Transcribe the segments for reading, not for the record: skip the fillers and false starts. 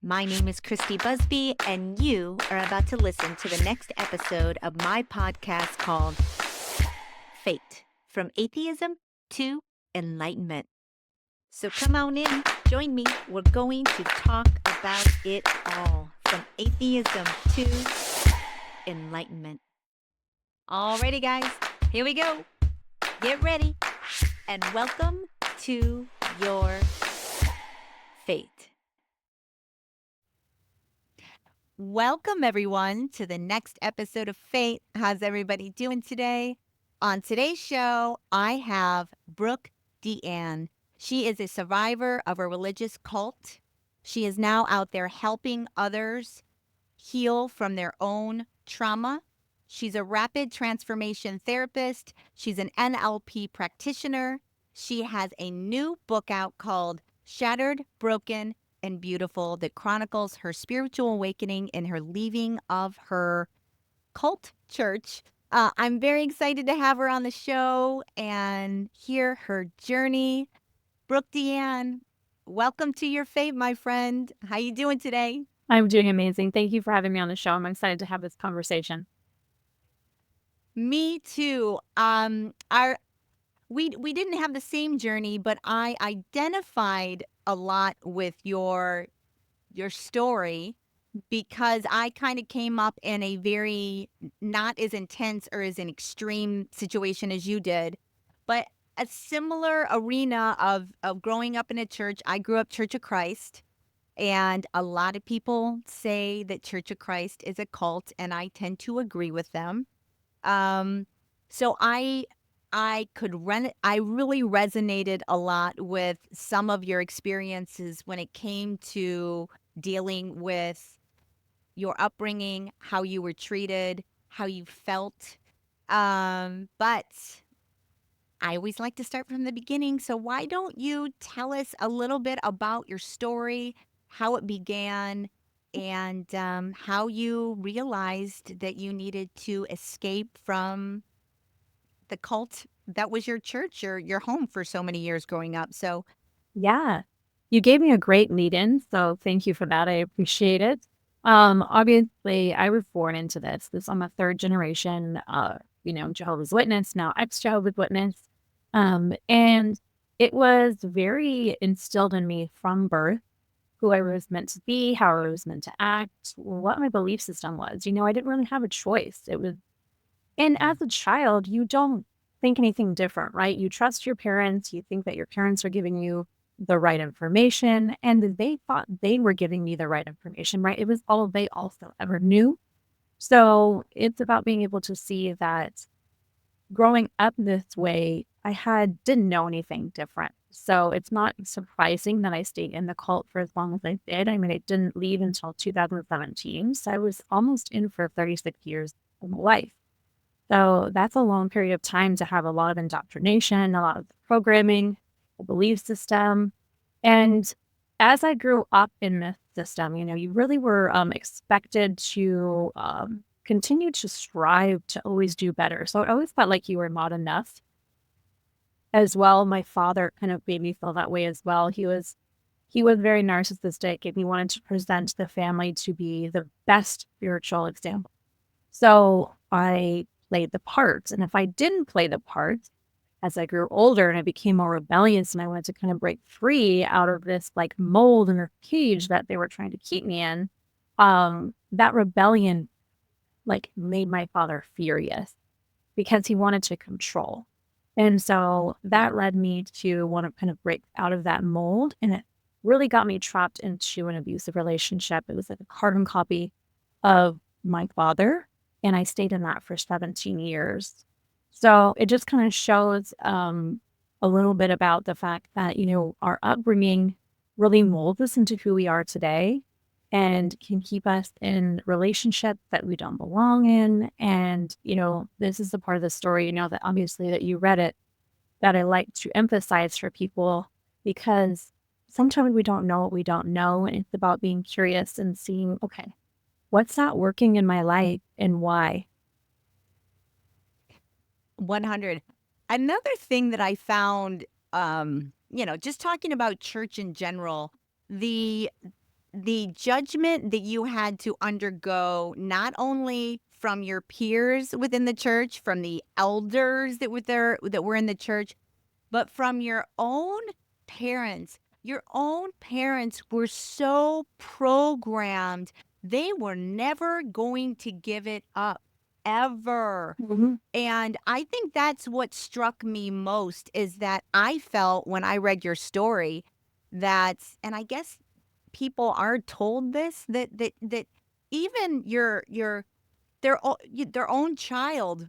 My name is Christy Busby, and you are about to listen to the next episode of my podcast called F.A.T.E, From Atheism to Enlightenment. So come on in, join me. We're going to talk about it all, from atheism to enlightenment. Alrighty, guys, here we go. Get ready, and welcome to your F.A.T.E. Welcome, everyone, to the next episode of F.A.T.E. How's everybody doing today? On today's show, I have Brooke Deanne. She is a survivor of a religious cult. She is now out there helping others heal from their own trauma. She's a rapid transformation therapist. She's an NLP practitioner. She has a new book out called Shattered, Broken, and Beautiful that chronicles her spiritual awakening and her leaving of her cult church. I'm very excited to have her on the show and hear her journey. Brooke Deanne, welcome to your F.A.T.E, my friend. How you doing today? I'm doing amazing. Thank you for having me on the show. I'm excited to have this conversation. Me too. We didn't have the same journey, but I identified a lot with your story because I kind of came up in a very not as intense or as an extreme situation as you did, but a similar arena of growing up in a church. I grew up Church of Christ, and a lot of people say that Church of Christ is a cult, and I tend to agree with them. Um, so I really resonated a lot with some of your experiences when it came to dealing with your upbringing, how you were treated, how you felt. But I always like to start from the beginning. So why don't you tell us a little bit about your story, how it began, and how you realized that you needed to escape from the cult that was your church, your home for so many years growing up. So Yeah. You gave me a great lead in, so thank you for that. I appreciate it. Obviously, I was born into this. I'm a third generation, Jehovah's Witness, now ex-Jehovah's Witness. And it was very instilled in me from birth who I was meant to be, how I was meant to act, what my belief system was. I didn't really have a choice. And as a child, you don't think anything different, right? You trust your parents. You think that your parents are giving you the right information, and they thought they were giving me the right information, right? It was all they also ever knew. So it's about being able to see that growing up this way, didn't know anything different. So it's not surprising that I stayed in the cult for as long as I did. I mean, I didn't leave until 2017. So I was almost in for 36 years of my life. So that's a long period of time to have a lot of indoctrination, a lot of programming, a belief system. And as I grew up in this system, you really were expected to continue to strive to always do better. So I always felt like you were not enough as well. My father kind of made me feel that way as well. He was very narcissistic, and he wanted to present the family to be the best spiritual example. So I played the part. And if I didn't play the part, as I grew older and I became more rebellious and I wanted to kind of break free out of this like mold and or cage that they were trying to keep me in, that rebellion like made my father furious because he wanted to control. And so that led me to want to kind of break out of that mold. And it really got me trapped into an abusive relationship. It was like a carbon copy of my father. And I stayed in that for 17 years. So it just kind of shows a little bit about the fact that, our upbringing really molds us into who we are today and can keep us in relationships that we don't belong in. And, this is the part of the story, that obviously that you read it, that I like to emphasize for people because sometimes we don't know what we don't know. And it's about being curious and seeing, okay, what's not working in my life and why? 100. Another thing that I found, just talking about church in general, the the judgment that you had to undergo, not only from your peers within the church, from the elders that were there, that were in the church, but from your own parents. Your own parents were so programmed, they were never going to give it up, ever. Mhm. And I think that's what struck me most, is that I felt when I read your story that, and I guess people are told this, that even their own child,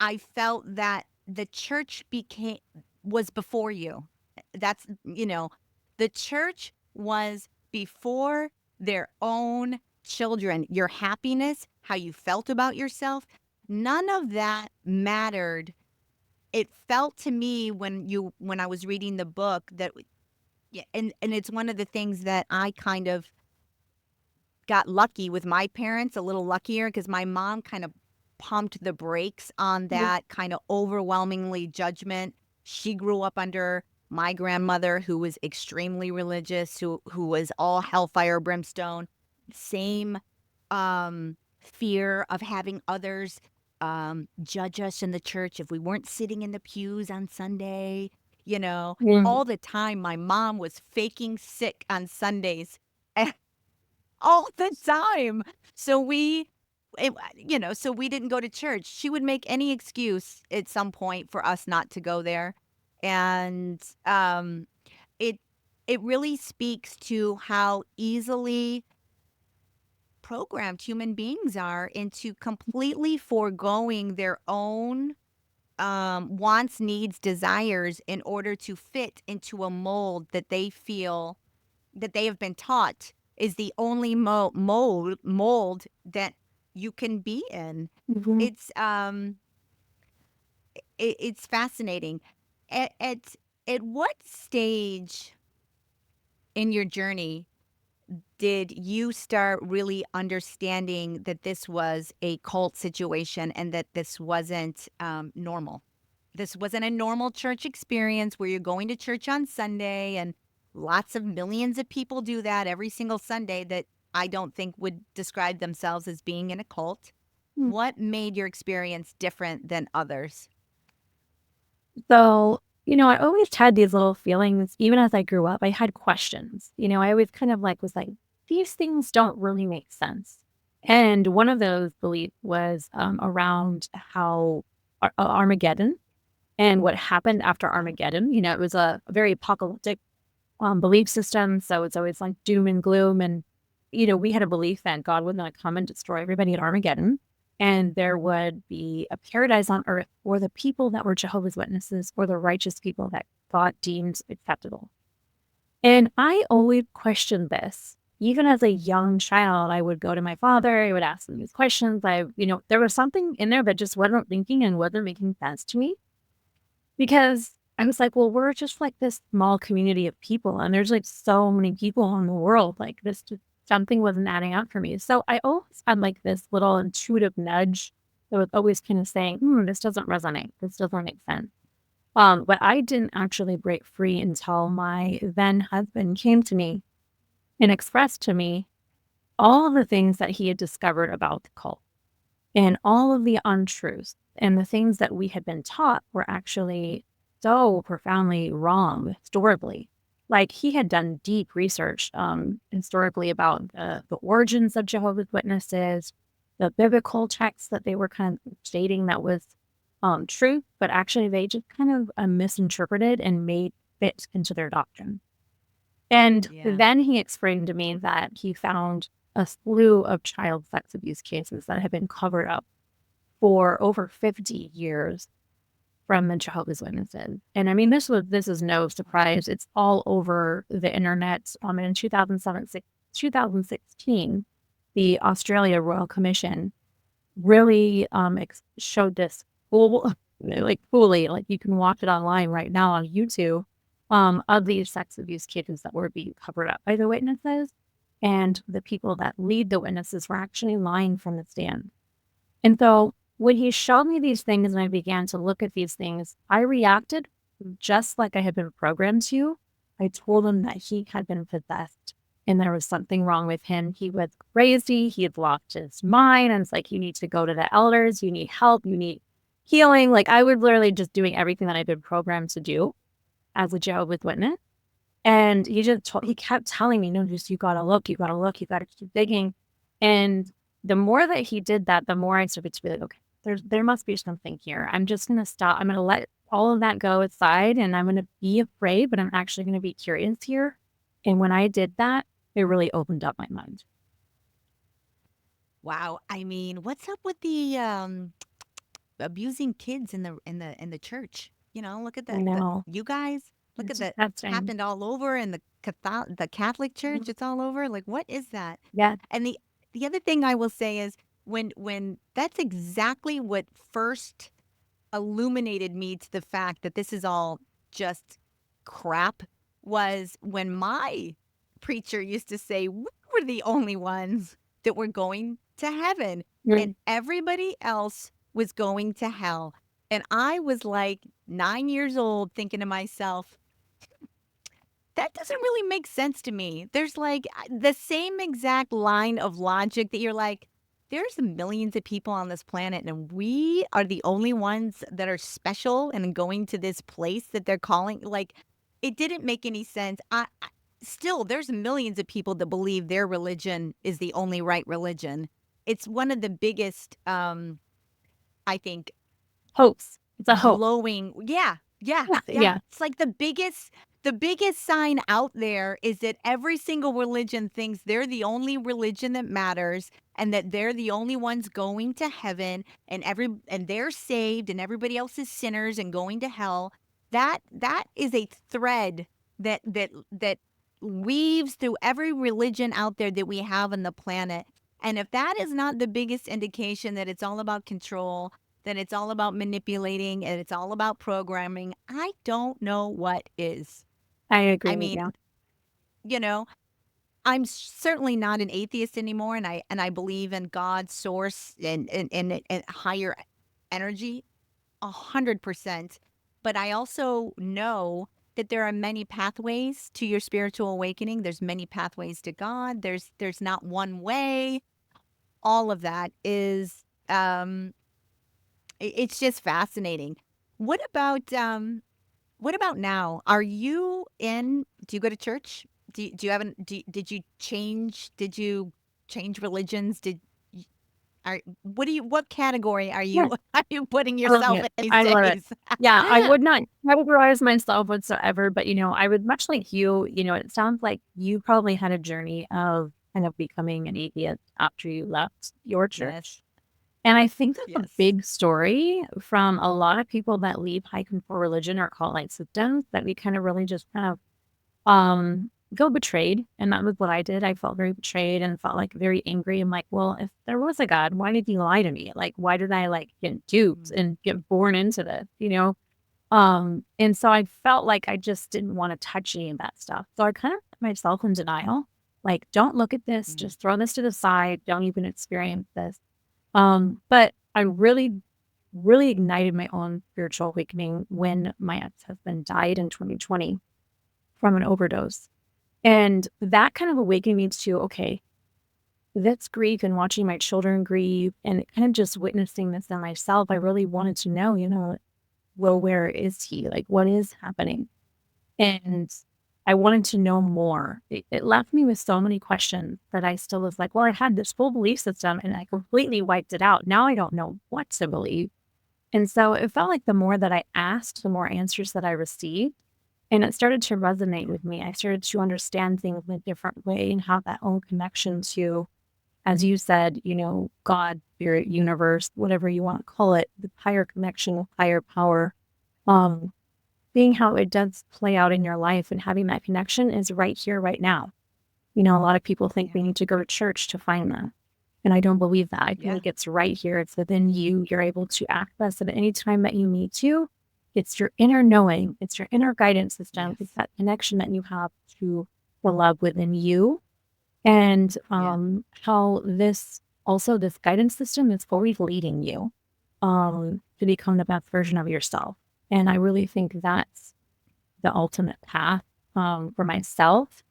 I felt that the church became was before you. That's, the church was before their own children. Your happiness, how you felt about yourself, none of that mattered. It felt to me when I was reading the book that, yeah, and it's one of the things that I kind of got lucky with my parents, a little luckier, because my mom kind of pumped the brakes on Mhm. that kind of overwhelmingly judgment. She grew up under my grandmother, who was extremely religious, who was all hellfire brimstone. Same fear of having others judge us in the church if we weren't sitting in the pews on Sunday. Mhm. All the time, my mom was faking sick on Sundays. All the time. So so we didn't go to church. She would make any excuse at some point for us not to go there. And it it really speaks to how easily programmed human beings are into completely foregoing their own wants, needs, desires in order to fit into a mold that they feel that they have been taught is the only mold that you can be in. Mhm. It's it's fascinating. At what stage in your journey did you start really understanding that this was a cult situation and that this wasn't normal? This wasn't a normal church experience where you're going to church on Sunday and lots of millions of people do that every single Sunday that I don't think would describe themselves as being in a cult. What made your experience different than others? So, I always had these little feelings, even as I grew up, I had questions. I always kind of like was like, these things don't really make sense. And one of those beliefs was around how Armageddon and what happened after Armageddon. It was a very apocalyptic belief system. So it's always like doom and gloom. And, we had a belief that God would not come and destroy everybody at Armageddon. And there would be a paradise on earth for the people that were Jehovah's Witnesses or the righteous people that God deemed acceptable. And I always questioned this. Even as a young child, I would go to my father, I would ask him these questions. There was something in there that just wasn't thinking and wasn't making sense to me. Because I was like, well, we're just like this small community of people, and there's like so many people in the world. Like this, just something wasn't adding up for me. So I always had like this little intuitive nudge that was always kind of saying, this doesn't resonate. This doesn't make sense. But I didn't actually break free until my then husband came to me and expressed to me all the things that he had discovered about the cult and all of the untruths and the things that we had been taught were actually so profoundly wrong historically. Like he had done deep research historically about the origins of Jehovah's Witnesses, the biblical texts that they were kind of stating that was truth, but actually they just kind of misinterpreted and made fit into their doctrine. And Yeah. then he explained to me that he found a slew of child sex abuse cases that had been covered up for over 50 years from the Jehovah's Witnesses. And I mean, this is no surprise. It's all over the internet. In 2016, the Australia Royal Commission really showed this fully, like you can watch it online right now on YouTube, of these sex abuse cases that were being covered up by the witnesses. And the people that lead the witnesses were actually lying from the stand. And so when he showed me these things and I began to look at these things, I reacted just like I had been programmed to. I told him that he had been possessed. and there was something wrong with him. He was crazy. He had lost his mind. And it's like, you need to go to the elders. You need help. You need healing. Like I was literally just doing everything that I've been programmed to do as a Jehovah's Witness. And he kept telling me, no, just you gotta look, you gotta look, you gotta keep digging. And the more that he did that, the more I started to be like, okay, there must be something here. I'm just gonna stop. I'm gonna let all of that go aside and I'm gonna be afraid, but I'm actually gonna be curious here. And when I did that, it really opened up my mind. Wow. I mean, what's up with the abusing kids in the church? Look at I the know. you guys. Look It's at that disgusting. happened all over in the Catholic Church. It's all over. Like, what is that? Yeah, And the other thing I will say is when that's exactly what first illuminated me to the fact that this is all just crap was when my preacher used to say we were the only ones that were going to heaven and mm, everybody else was going to hell. And I was like 9 years old thinking to myself, that doesn't really make sense to me. There's like the same exact line of logic that you're like, there's millions of people on this planet, and we are the only ones that are special and going to this place that they're calling. Like, it didn't make any sense. Still, there's millions of people that believe their religion is the only right religion. It's one of the biggest, I think, hopes. It's a hope. blowing. Yeah, yeah, Yeah, yeah. yeah. It's like the biggest sign out there is that every single religion thinks they're the only religion that matters and that they're the only ones going to heaven and they're saved and everybody else is sinners and going to hell. That is a thread that weaves through every religion out there that we have on the planet. And if that is not the biggest indication that it's all about control, that it's all about manipulating and it's all about programming, I don't know what is. I agree I with mean, you. you know, I'm certainly not an atheist anymore, and I believe in God's source and higher energy 100%. But I also know that there are many pathways to your spiritual awakening. There's many pathways to God. There's not one way. All of that is it's just fascinating. What about what about now? Are you in do you go to church? Do you have did you change religions? Y- what category are Yeah. you are you putting I love yourself it. in these I love it. days? Yeah, I would not categorize myself whatsoever, but, I would much like you, it sounds like you probably had a journey of kind of becoming an atheist after you left your church. Yes. And I think that's a Yes. big story from a lot of people that leave high control religion or cult like systems that we kind of really just kind of feel betrayed, and that was what I did. I felt very betrayed and felt, like, very angry. I'm like, "Well, if there was a God, why did he lie to me? Like, why did I, like, get duped Mm, and get born into this?" You know? And so I felt like I just didn't wanna touch any of that stuff. So I kind of put myself in denial, like, "Don't look at this, mm, just throw this to the side, don't even experience this." But I really, really ignited my own spiritual awakening when my ex-husband died in 2020 from an overdose. And that kind of awakened me to, okay, that's grief and watching my children grieve and kind of just witnessing this in myself. I really wanted to know, well, where is he? Like, what is happening? And I wanted to know more. It left me with so many questions that I still was like, well, I had this full belief system and I completely wiped it out. Now I don't know what to believe. And so it felt like the more that I asked, the more answers that I received. And it started to resonate with me. I started to understand things in a different way and have that own connection to, as you said, God, spirit, universe, whatever you want to call it, the higher connection with higher power. Um, Seeing how it does play out in your life and having that connection is right here, right now. A lot of people think yeah. we need to go to church to find that. And I don't believe that. I feel Yeah. like it's right here. It's within you. You're able to access it at any time that you need to. It's your inner knowing. It's your inner guidance system. It's Yes. that connection that you have to the love within you. And Yeah. how this guidance system is always leading you to become the best version of yourself. And I really think that's the ultimate path for myself.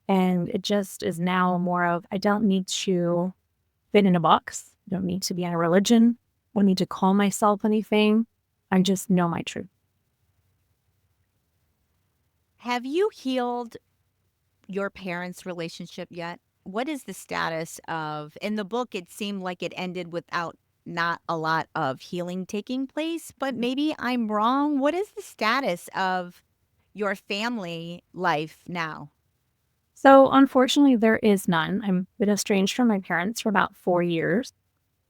And it just is now more of, I don't need to fit in a box. I don't need to be in a religion. I don't need to call myself anything. I just know my truth. Have you healed your parents' relationship yet? What is the status of in the book, it seemed like it ended without not a lot of healing taking place, but maybe I'm wrong. What is the status of your family life now? So unfortunately, there is none. I'm been estranged from my parents for about 4 years.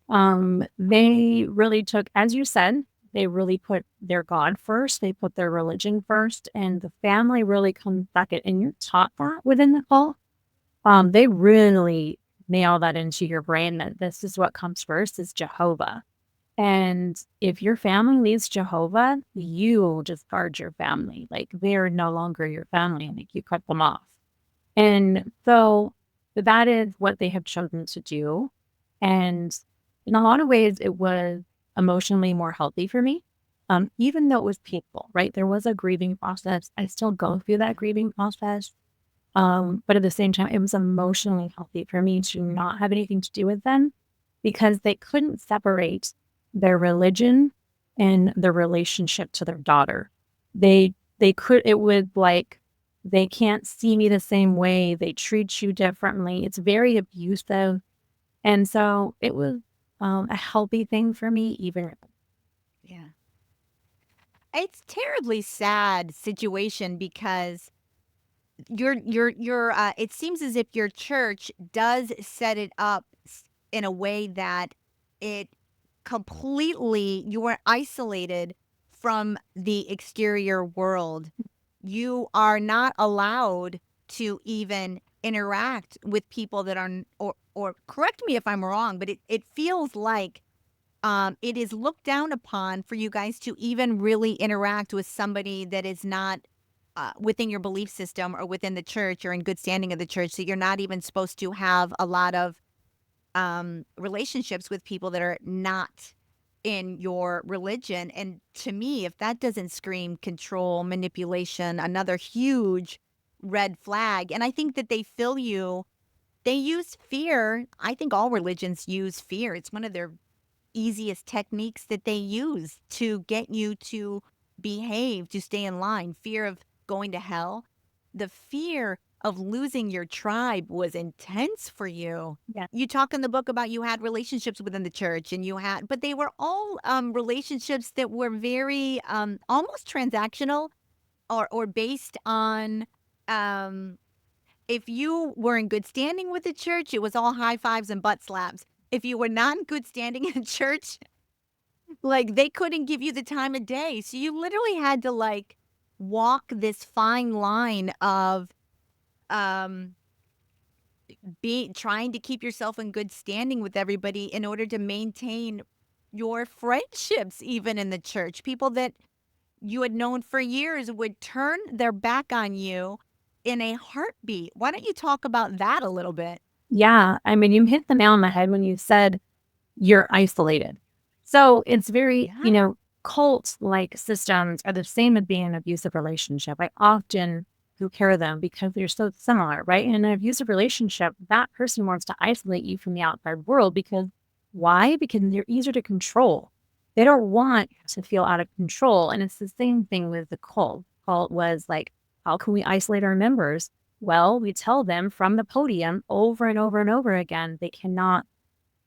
They really took, as you said, they really put their God first. They put their religion first, and the family really comes second. And you're taught that within the cult. They really nail that into your brain that this is what comes first is Jehovah. And if your family leaves Jehovah, you discard your family. Like they're no longer your family. Like you cut them off. And so that is what they have chosen to do. And in a lot of ways, it was emotionally more healthy for me. Even though it was painful, right? There was a grieving process. I still go through that grieving process. But at the same time, it was emotionally healthy for me to not have anything to do with them because they couldn't separate their religion and their relationship to their daughter. They could it was like they can't see me the same way. They treat you differently. It's very abusive. And so it was a healthy thing for me, even Yeah. It's terribly sad situation because it seems as if your church does set it up in a way that it completely you are isolated from the exterior world. You are not allowed to even interact with people that are or correct me if I'm wrong, but it feels like it is looked down upon for you guys to even really interact with somebody that is not within your belief system or within the church or in good standing of the church. So you're not even supposed to have a lot of relationships with people that are not in your religion. And to me, if that doesn't scream control, manipulation, another huge red flag. And I think that they fill you, they use fear. I think all religions use fear. It's one of their easiest techniques that they use to get you to behave, to stay in line. Fear of going to hell. The fear of losing your tribe was intense for you. yeah. You talk in the book about you had relationships within the church and you had, but they were all relationships that were very almost transactional or based on um, if you were in good standing with the church, it was all high fives and butt slaps. If you were not in good standing in church, like, they couldn't give you the time of day, so you literally had to, like, walk this fine line of, um, be trying to keep yourself in good standing with everybody in order to maintain your friendships even in the church. People that you had known for years would turn their back on you in a heartbeat. Why don't you talk about that a little bit? Yeah. I mean, you hit the nail on the head when you said you're isolated. So it's very, Yeah. cult like systems are the same as being in an abusive relationship. I often compare them because they're so similar, right? In an abusive relationship, that person wants to isolate you from the outside world because why? Because they're easier to control. They don't want to feel out of control. And it's the same thing with the cult. Cult was like, how can we isolate our members? Well, we tell them from the podium over and over and over again, they cannot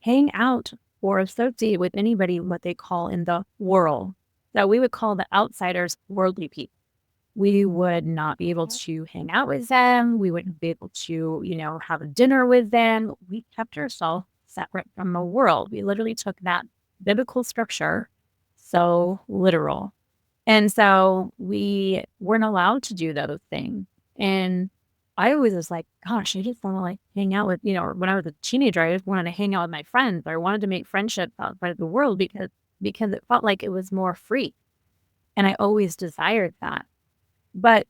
hang out or associate with anybody what they call in the world. So we would call the outsiders worldly people. We would not be able to hang out with them. We wouldn't be able to, have a dinner with them. We kept ourselves separate from the world. We literally took that biblical structure so literal. And so we weren't allowed to do those things. And I always was like, gosh, I just want to like hang out with, when I was a teenager, I just wanted to hang out with my friends. I wanted to make friendships outside of the world because it felt like it was more free. And I always desired that. But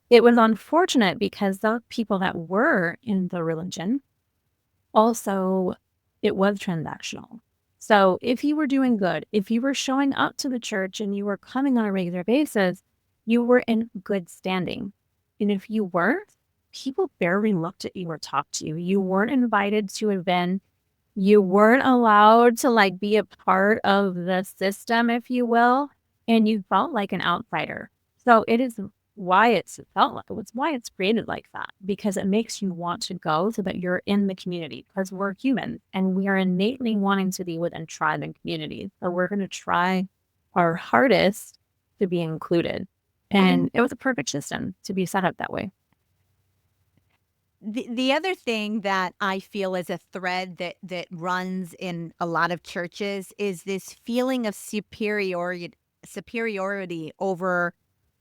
it was unfortunate because the people that were in the religion also, it was transactional. So if you were doing good, if you were showing up to the church and you were coming on a regular basis, you were in good standing. And if you weren't, people barely looked at you or talked to you. You weren't invited to events. You weren't allowed to, like, be a part of the system, if you will, and you felt like an outsider. So it is why it's felt like it's why it's created like that, because it makes you want to go so that you're in the community, because we're humans and we are innately wanting to be within tribe and community. So we're going to try our hardest to be included. And it was a perfect system to be set up that way. The other thing that I feel is a thread that runs in a lot of churches is this feeling of superiority over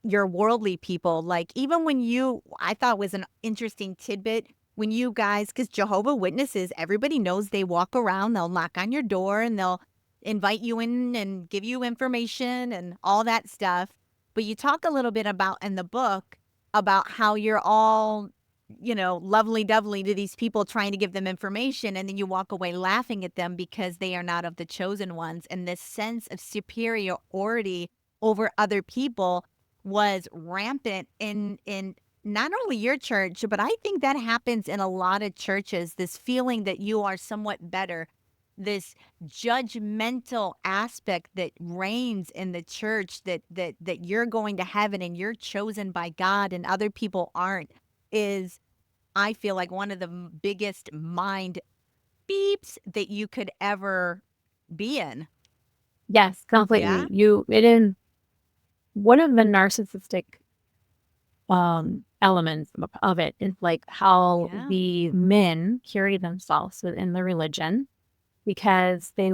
your worldly people. Like, even when you I thought was an interesting tidbit when you guys, because Jehovah Witnesses, everybody knows, they walk around, they'll knock on your door and they'll invite you in and give you information and all that stuff. But you talk a little bit about in the book about how you're all, lovely dovely to these people trying to give them information. And then you walk away laughing at them because they are not of the chosen ones. And this sense of superiority over other people was rampant in not only your church, but I think that happens in a lot of churches. This feeling that you are somewhat better, this judgmental aspect that reigns in the church, that you're going to heaven and you're chosen by God and other people aren't, is, I feel like, one of the biggest mind beeps that you could ever be in. Yes, Yeah? completely. It is one of the narcissistic elements of it is like how Yeah. the men carry themselves within the religion, because they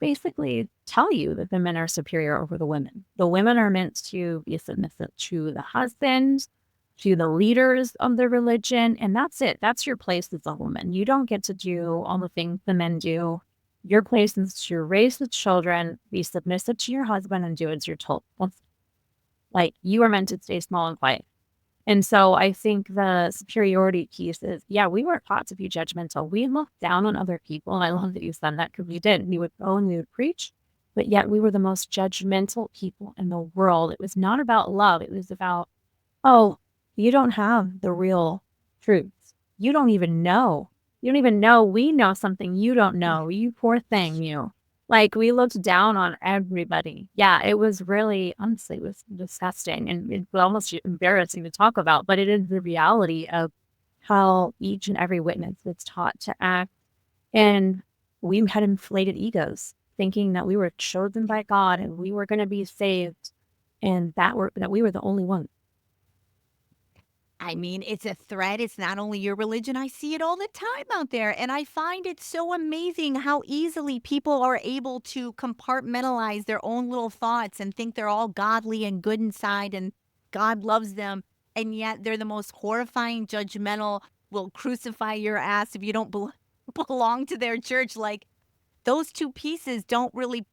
basically tell you that the men are superior over the women. The women are meant to be submissive to the husband, to the leaders of the religion, and that's it. That's your place as a woman. You don't get to do all the things the men do. Your place is to raise the children, be submissive to your husband, and do as you're told. Like, you are meant to stay small and quiet. And so I think the superiority piece is, yeah, we weren't taught to be judgmental. We looked down on other people. And I love that you said that, because we did. We would go and we would preach, but yet we were the most judgmental people in the world. It was not about love. It was about, oh, you don't have the real truths. You don't even know. You don't even know we know something you don't know. You poor thing, you. Like, we looked down on everybody. Yeah, it was really, honestly, it was disgusting and it was almost embarrassing to talk about, but it is the reality of how each and every witness was taught to act. And we had inflated egos, thinking that we were chosen by God and we were going to be saved, and that we were the only ones. I mean, it's a threat. It's not only your religion. I see it all the time out there. And I find it so amazing how easily people are able to compartmentalize their own little thoughts and think they're all godly and good inside and God loves them. And yet they're the most horrifying, judgmental, will crucify your ass if you don't belong to their church. Like, those two pieces don't really,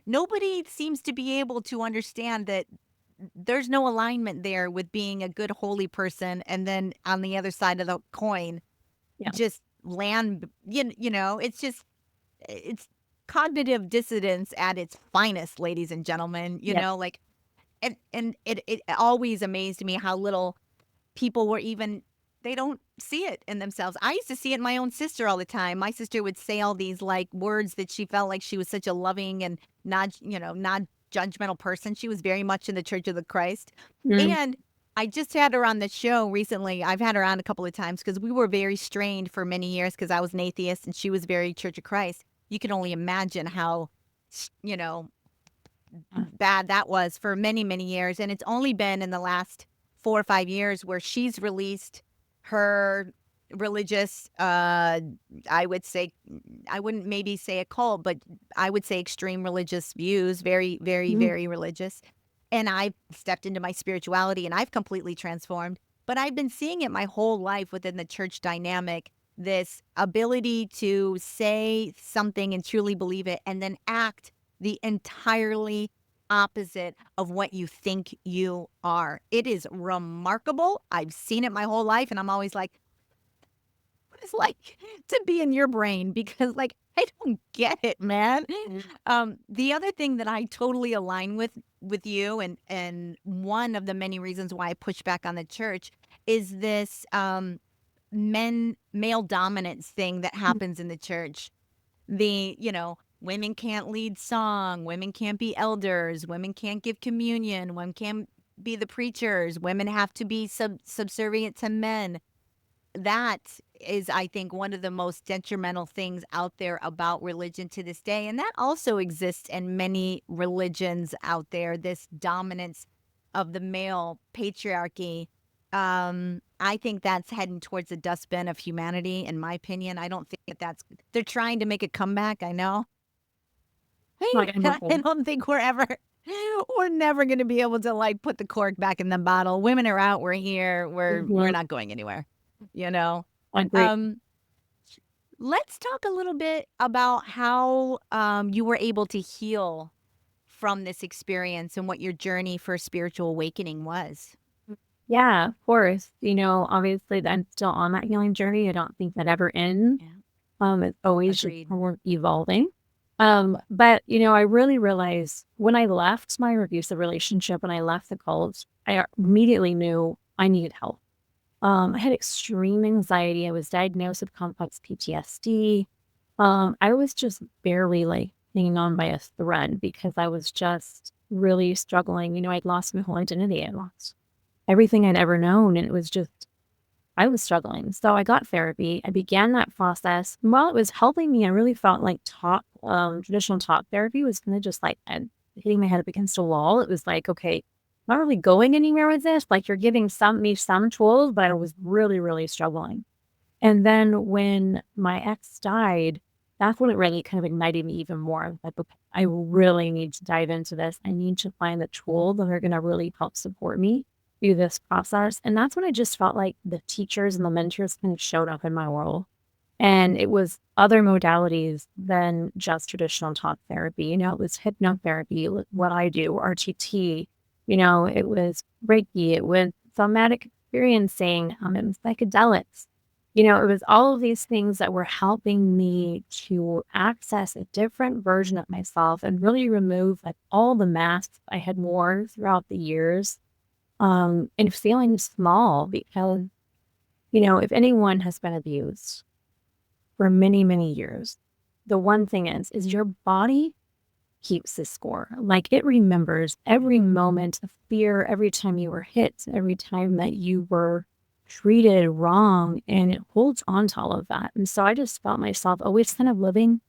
nobody seems to be able to understand that there's no alignment there with being a good holy person, and then on the other side of the coin, Yeah. just land, it's just, it's cognitive dissonance at its finest, ladies and gentlemen, Yep. like, and it always amazed me how little people were even, they don't see it in themselves. I used to see it in my own sister all the time. My sister would say all these, like, words that she felt like she was such a loving and not judgmental person. She was very much in the Church of the Christ. Mm. And I just had her on the show recently. I've had her on a couple of times because we were very strained for many years because I was an atheist and she was very Church of Christ. You can only imagine how, you know, bad that was for many, many years. And it's only been in the last 4 or 5 years where she's released her religious, I would say, I wouldn't maybe say a cult, but I would say extreme religious views, very, very, Mm. very religious. And I've stepped into my spirituality and I've completely transformed. But I've been seeing it my whole life within the church dynamic, this ability to say something and truly believe it and then act the entirely opposite of what you think you are. It is remarkable. I've seen it my whole life, and I'm always like, what is like to be in your brain? Because, like, I don't get it, man. The other thing that I totally align with you, and one of the many reasons why I push back on the church is this male dominance thing that happens in the church. Women can't lead song, women can't be elders, women can't give communion, women can't be the preachers, women have to be subservient to men. That is, I think, one of the most detrimental things out there about religion to this day. And that also exists in many religions out there, this dominance of the male patriarchy. I think that's heading towards the dustbin of humanity, in my opinion. I don't think they're trying to make a comeback. I know. Like, I'm I hopeful. don't think we're never going to be able to like put the cork back in the bottle. Women are out. We're here. We're Mhm. not going anywhere, you know? I agree. Um, let's talk a little bit about how you were able to heal from this experience and what your journey for spiritual awakening was. Yeah, of course. Obviously, I'm still on that healing journey. I don't think that ever ends. Yeah, It's always just agreed. more evolving. But I really realized when I left my abusive relationship, when I left the cult, I immediately knew I needed help. I had extreme anxiety. I was diagnosed with complex PTSD. I was just barely like hanging on by a thread because I was just really struggling. I'd lost my whole identity. I lost everything I'd ever known. And it was just, I was struggling. So I got therapy. I began that process. And while it was helping me, I really felt like traditional talk therapy was kind of just like hitting my head up against a wall. It was like, okay, I'm not really going anywhere with this. Like you're giving some tools, but I was really, really struggling. And then when my ex died, that's when it really kind of ignited me even more. Like, okay, I really need to dive into this. I need to find the tools that are going to really help support me through this process. And that's when I just felt like the teachers and the mentors kind of showed up in my world. And it was other modalities than just traditional talk therapy. It was hypnotherapy, what I do, RTT. It was Reiki, it was somatic experiencing, it was psychedelics. It was all of these things that were helping me to access a different version of myself and really remove like all the masks I had worn throughout the years, and feeling small because, if anyone has been abused for many, many years, the one thing is your body keeps the score. Like it remembers every moment of fear, every time you were hit, every time that you were treated wrong, and it holds on to all of that. And so I just felt myself always kind of living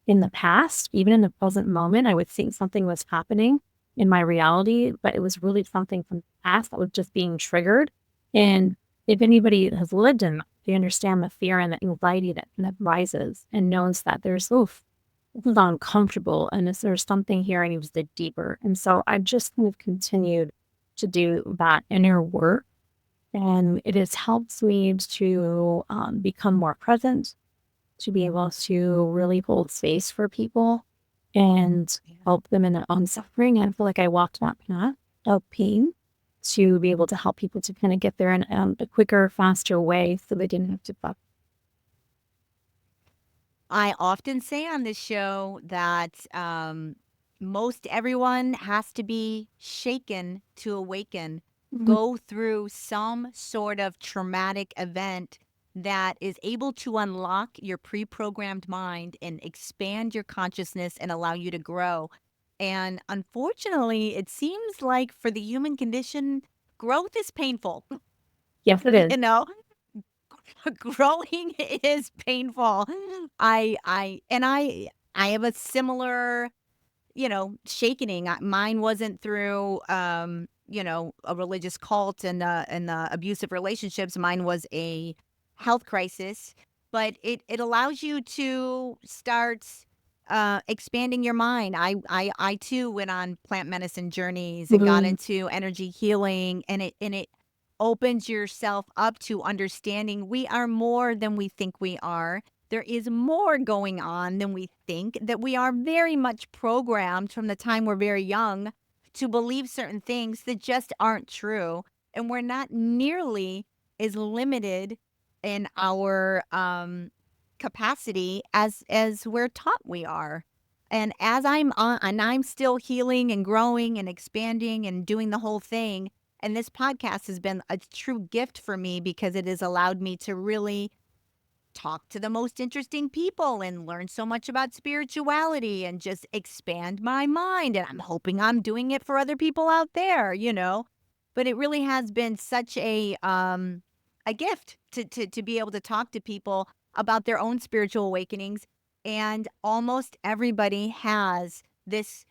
in the past, even in the present moment. I would think something was happening in my reality, but it was really something from the past that was just being triggered. And if anybody has lived in that, they understand the fear and the anxiety that rises and knows that this is uncomfortable and there's something here I need to dig deeper. And so I just kind of continued to do that inner work. And it has helped me to become more present, to be able to really hold space for people and Yeah. help them in their own suffering. I feel like I walked that path of pain to be able to help people to kind of get there in a quicker, faster way so they didn't have to fuck. I often say on this show that most everyone has to be shaken to awaken, Mhm. go through some sort of traumatic event that is able to unlock your pre programmed mind and expand your consciousness and allow you to grow. And unfortunately, it seems like for the human condition, growth is painful. Yes, it is. You know, growing is painful. I have a similar, shakening. Mine wasn't through a religious cult and abusive relationships. Mine was a health crisis, but it allows you to start expanding your mind. I too went on plant medicine journeys and got Mhm. into energy healing, and it opens yourself up to understanding we are more than we think we are. There is more going on than we think, that we are very much programmed from the time we're very young to believe certain things that just aren't true. And we're not nearly as limited in our capacity as we're taught we are. And as I'm still healing and growing and expanding and doing the whole thing. And this podcast has been a true gift for me because it has allowed me to really talk to the most interesting people and learn so much about spirituality and just expand my mind. And I'm hoping I'm doing it for other people out there, you know. But it really has been such a gift to be able to talk to people about their own spiritual awakenings. And almost everybody has this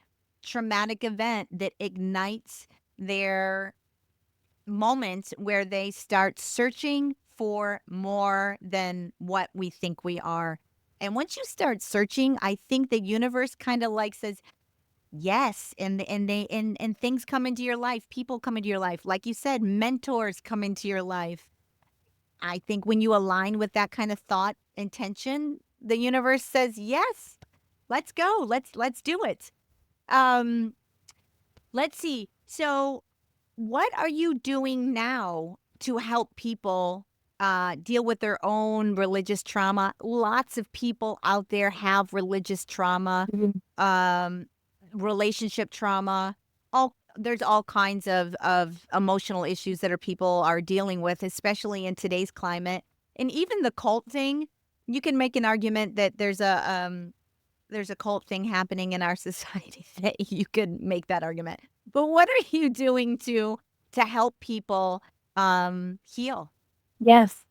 traumatic event that ignites their moments where they start searching for more than what we think we are. And once you start searching, I think the universe kind of like says yes, and things come into your life, people come into your life. Like you said, mentors come into your life. I think when you align with that kind of thought intention, the universe says yes. Let's go. Let's do it. Um let's see. So what are you doing now to help people deal with their own religious trauma? Lots of people out there have religious trauma, Mhm. um, relationship trauma. There's all kinds of emotional issues that people are dealing with, especially in today's climate. And even the cult thing, you can make an argument that there's a cult thing happening in our society that you could make that argument. But what are you doing to help people heal? Yes.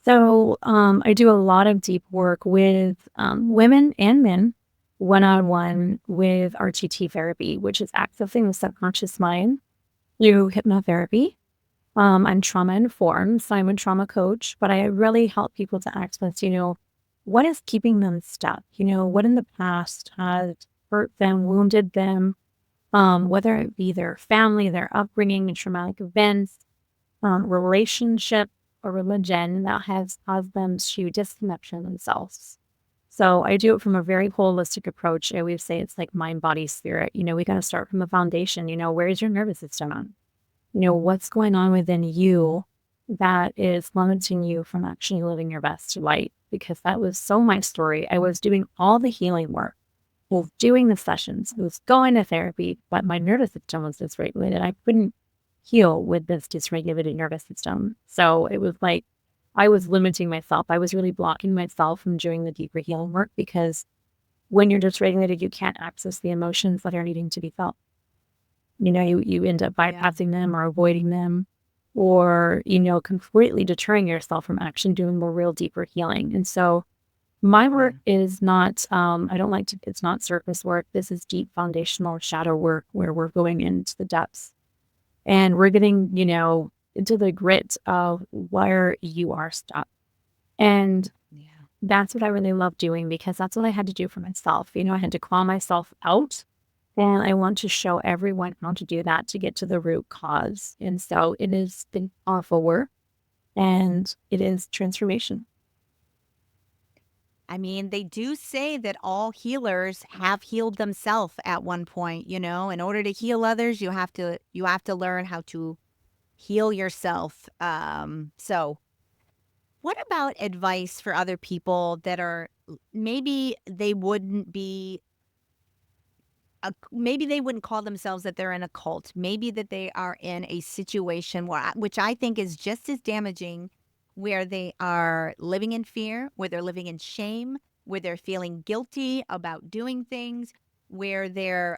So I do a lot of deep work with women and men one on one with RTT therapy, which is accessing the subconscious mind through hypnotherapy. I'm trauma informed, so I'm a trauma coach, but I really help people to access, what is keeping them stuck? What in the past has hurt them, wounded them, whether it be their family, their upbringing, traumatic events, relationship, or religion that has caused them to disconnect from themselves. So I do it from a very holistic approach. I always say it's like mind, body, spirit. We got to start from the foundation. Where's your nervous system on? What's going on within you that is limiting you from actually living your best life? Because that was so my story. I was doing all the healing work, was doing the sessions, I was going to therapy, but my nervous system was dysregulated. I couldn't heal with this dysregulated nervous system. So it was like I was limiting myself. I was really blocking myself from doing the deeper healing work because when you're dysregulated, you can't access the emotions that are needing to be felt. You end up Yeah. bypassing them or avoiding them or, completely deterring yourself from actually doing more real deeper healing. And so my work Yeah. is not, I don't like to, it's not surface work. This is deep foundational shadow work where we're going into the depths and we're getting, into the grit of where you are stuck. And Yeah. that's what I really love doing because that's what I had to do for myself. I had to claw myself out. And I want to show everyone how to do that to get to the root cause. And so it is been awful work and it is transformation. I mean, they do say that all healers have healed themselves at one point, you know. In order to heal others, you have to learn how to heal yourself. So what about advice for other people that are maybe they wouldn't be maybe they wouldn't call themselves that they're in a cult. Maybe that they are in a situation which I think is just as damaging, where they are living in fear, where they're living in shame, where they're feeling guilty about doing things, where they're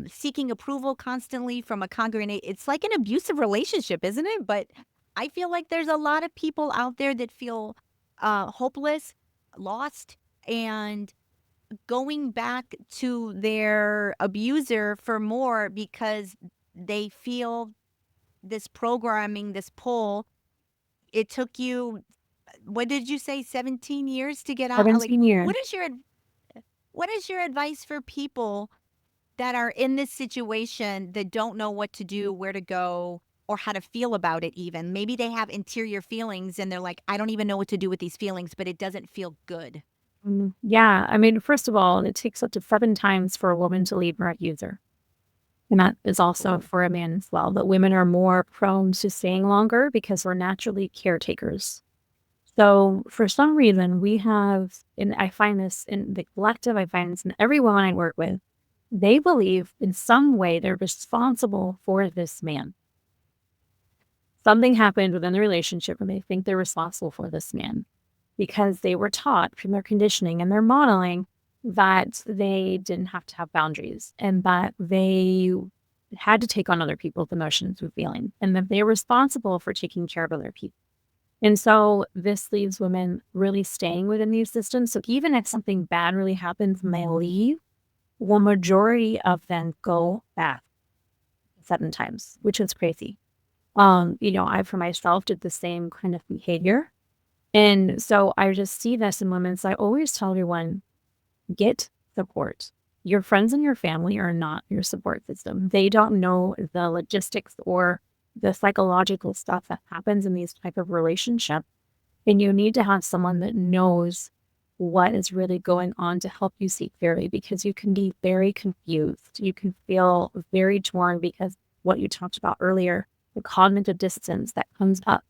seeking approval constantly from a congregation. It's like an abusive relationship, isn't it? But I feel like there's a lot of people out there that feel hopeless, lost, and going back to their abuser for more because they feel this programming, this pull. It took you, what did you say, 17 years to get out? Like, 17 years. what is your advice for people that are in this situation that don't know what to do, where to go, or how to feel about it even? Maybe they have interior feelings and they're like, I don't even know what to do with these feelings, but it doesn't feel good. Yeah. I mean, first of all, it takes up to 7 times for a woman to leave her user. And that is also Oh, for a man as well. But women are more prone to staying longer because we're naturally caretakers. So for some reason, we have, and I find this in the collective, I find this in every woman I work with, they believe in some way they're responsible for this man. Something happened within the relationship and they think they're responsible for this man because they were taught from their conditioning and their modeling that they didn't have to have boundaries and that they had to take on other people's emotions and feelings and that they're responsible for taking care of other people. And so this leaves women really staying within these systems. So even if something bad really happens and they leave, the majority of them go back 7 times, which is crazy. I for myself did the same kind of behavior. And so I just see this in women. So I always tell everyone, get support. Your friends and your family are not your support system. They don't know the logistics or the psychological stuff that happens in these type of relationships. And you need to have someone that knows what is really going on to help you see clearly because you can be very confused. You can feel very torn because what you talked about earlier, the cognitive dissonance that comes up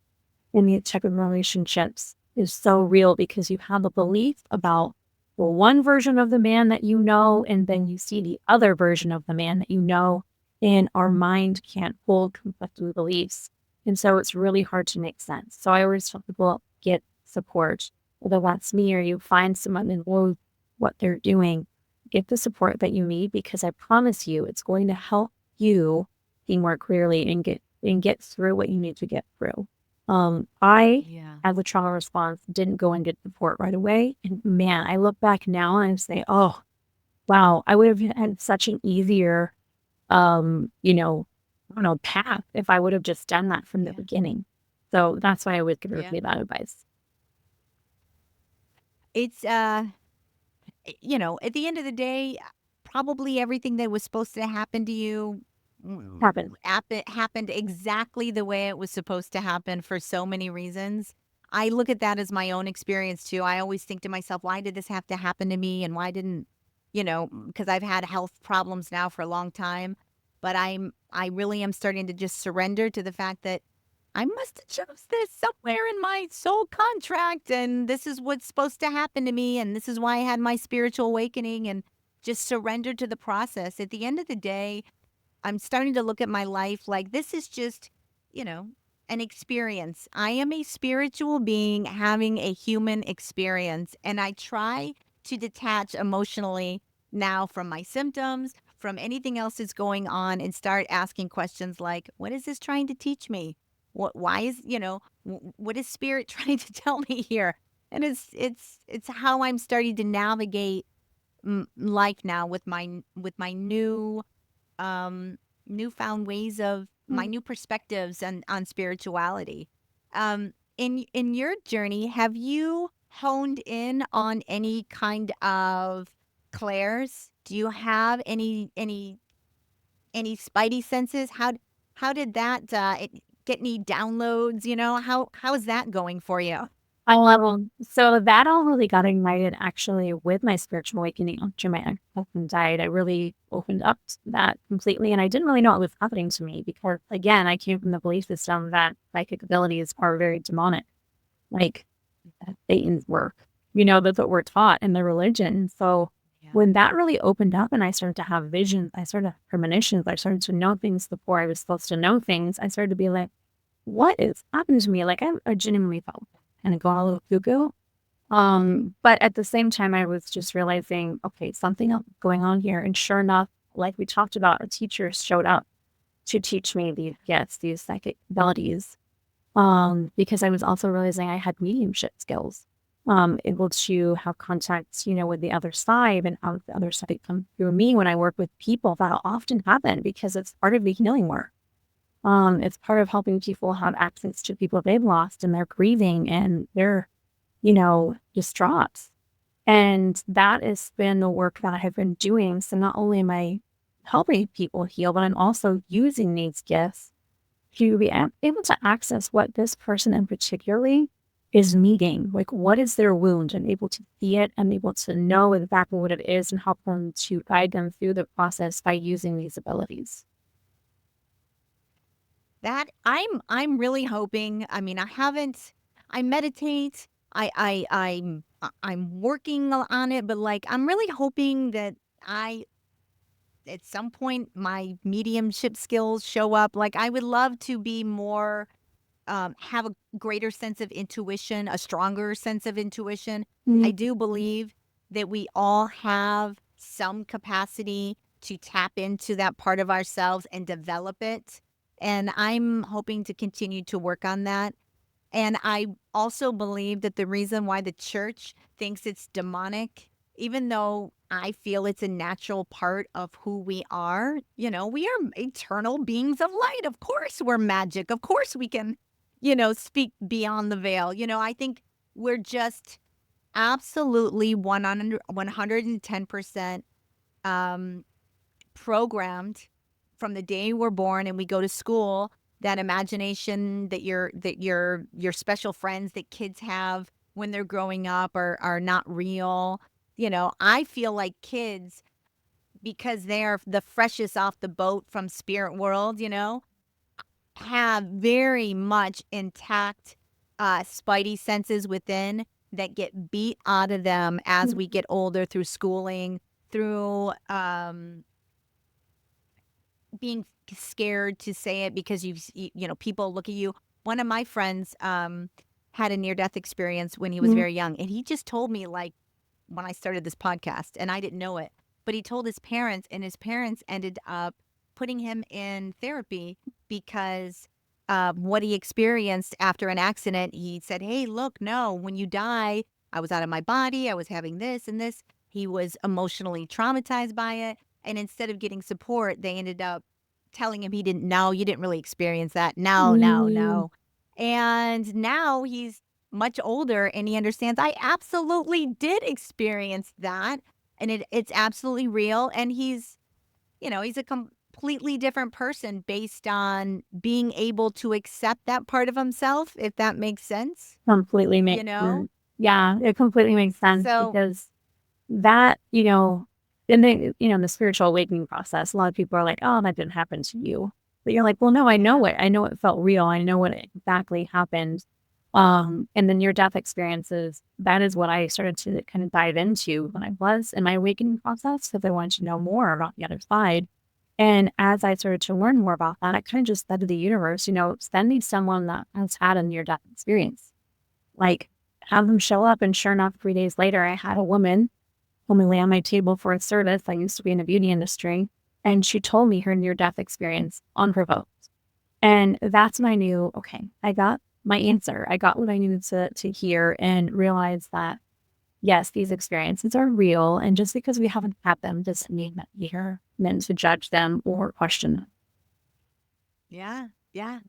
in these type of relationships is so real because you have a belief about the one version of the man that you know, and then you see the other version of the man that you know, and our mind can't hold conflicting beliefs. And so it's really hard to make sense. So I always tell people get support, whether that's me or you find someone and know what they're doing, get the support that you need because I promise you it's going to help you see more clearly and get through what you need to get through. I, Yeah. as a trauma response, didn't go and get support right away. And man, I look back now and I say, oh, wow, I would have had such an easier, I don't know, path if I would have just done that from the Yeah. beginning. So that's why I would give Yeah. everybody that advice. It's at the end of the day, probably everything that was supposed to happen to you Happened. happened exactly the way it was supposed to happen for so many reasons. I look at that as my own experience too. I always think to myself, why did this have to happen to me? And why didn't, because I've had health problems now for a long time. But I really am starting to just surrender to the fact that I must have chose this somewhere in my soul contract, and this is what's supposed to happen to me, and this is why I had my spiritual awakening, and just surrender to the process. At the end of the day, I'm starting to look at my life like this is just, you know, an experience. I am a spiritual being having a human experience, and I try to detach emotionally now from my symptoms, from anything else that's going on, and start asking questions like, what is this trying to teach me? Why is, what is spirit trying to tell me here? And it's how I'm starting to navigate life now with my um, newfound ways of my Mm. new perspectives on spirituality. In your journey, have you honed in on any kind of clairs? Do you have any spidey senses? How did that get any downloads? How is that going for you? I love them. So that all really got ignited actually with my spiritual awakening after my ex-husband died. I really opened up to that completely. And I didn't really know what was happening to me because, again, I came from the belief system that psychic abilities are very demonic, like Satan's work. That's what we're taught in the religion. So Yeah. when that really opened up and I started to have visions, I started to have premonitions, I started to know things before I was supposed to know things. I started to be like, what is happening to me? Like I genuinely felt kind of going a little cuckoo. But at the same time, I was just realizing, okay, something else is going on here. And sure enough, like we talked about, a teacher showed up to teach me these psychic abilities. Because I was also realizing I had mediumship skills. Able to have contact, with the other side and how the other side come through me when I work with people that often happen because it's part of the healing work. It's part of helping people have access to people they've lost and they're grieving and they're, distraught. And that has been the work that I have been doing. So not only am I helping people heal, but I'm also using these gifts to be able to access what this person in particularly is needing. Like, what is their wound? And able to see it and able to know exactly what it is and help them to guide them through the process by using these abilities. That I'm really hoping. I mean, I meditate. I'm working on it, but like I'm really hoping that I at some point my mediumship skills show up. Like I would love to be more have a greater sense of intuition, a stronger sense of intuition. I Mm. do believe that we all have some capacity to tap into that part of ourselves and develop it. And I'm hoping to continue to work on that. And I also believe that the reason why the church thinks it's demonic, even though I feel it's a natural part of who we are, we are eternal beings of light. Of course, we're magic. Of course, we can, speak beyond the veil. I think we're just absolutely 110% um, programmed from the day we're born and we go to school, that imagination that your special friends that kids have when they're growing up are not real. I feel like kids, because they're the freshest off the boat from spirit world, have very much intact spidey senses within that get beat out of them as we get older through schooling, through being scared to say it because people look at you. One of my friends had a near death experience when he was Mm. very young, and he just told me, like, when I started this podcast, and I didn't know it, but he told his parents, and his parents ended up putting him in therapy because what he experienced after an accident. He said, "Hey, look, no, when you die, I was out of my body, I was having this and this." He was emotionally traumatized by it, and instead of getting support, they ended up telling him, he didn't know, you didn't really experience that. No, no, Mm. no. And now he's much older and he understands, I absolutely did experience that. And it's absolutely real. And he's a completely different person based on being able to accept that part of himself, if that makes sense, Completely you makes know? sense. Yeah, it completely makes sense So, because that, in the spiritual awakening process, a lot of people are like, "Oh, that didn't happen to you." But you're like, "Well, no, I know yeah. it. I know it felt real. I know what exactly happened." And the near-death experiences, that is what I started to kind of dive into when I was in my awakening process because I wanted to know more about the other side. And as I started to learn more about that, I kind of just said to the universe, send me someone that has had a near-death experience. Like, have them show up, and sure enough, 3 days later, I had a woman come and lay on my table for a service. I used to be in the beauty industry, and she told me her near-death experience unprovoked. And that's when I knew, okay, I got my answer. I got what I needed to hear and realize that, yes, these experiences are real, and just because we haven't had them doesn't mean that we are meant to judge them or question them. Yeah. Yeah.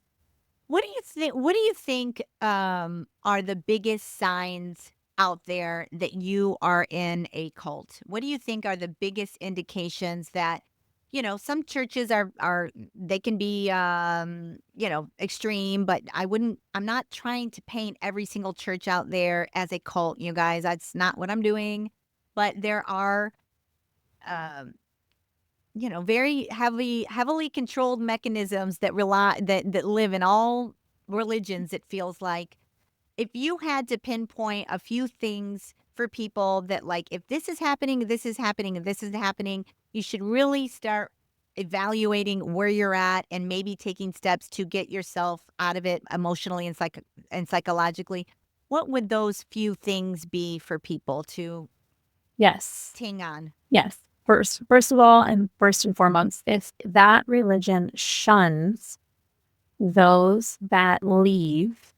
What do you think are the biggest signs out there that you are in a cult? What do you think are the biggest indications that, some churches are they can be extreme, but I'm not trying to paint every single church out there as a cult, you guys. That's not what I'm doing. But there are um very heavily controlled mechanisms that live in all religions, it feels like. If you had to pinpoint a few things for people that, like, if this is happening, this is happening, and this is happening, you should really start evaluating where you're at and maybe taking steps to get yourself out of it emotionally and psychologically. What would those few things be for people to Yes. ting on? Yes. First of all, and first and foremost, if that religion shuns those that leave,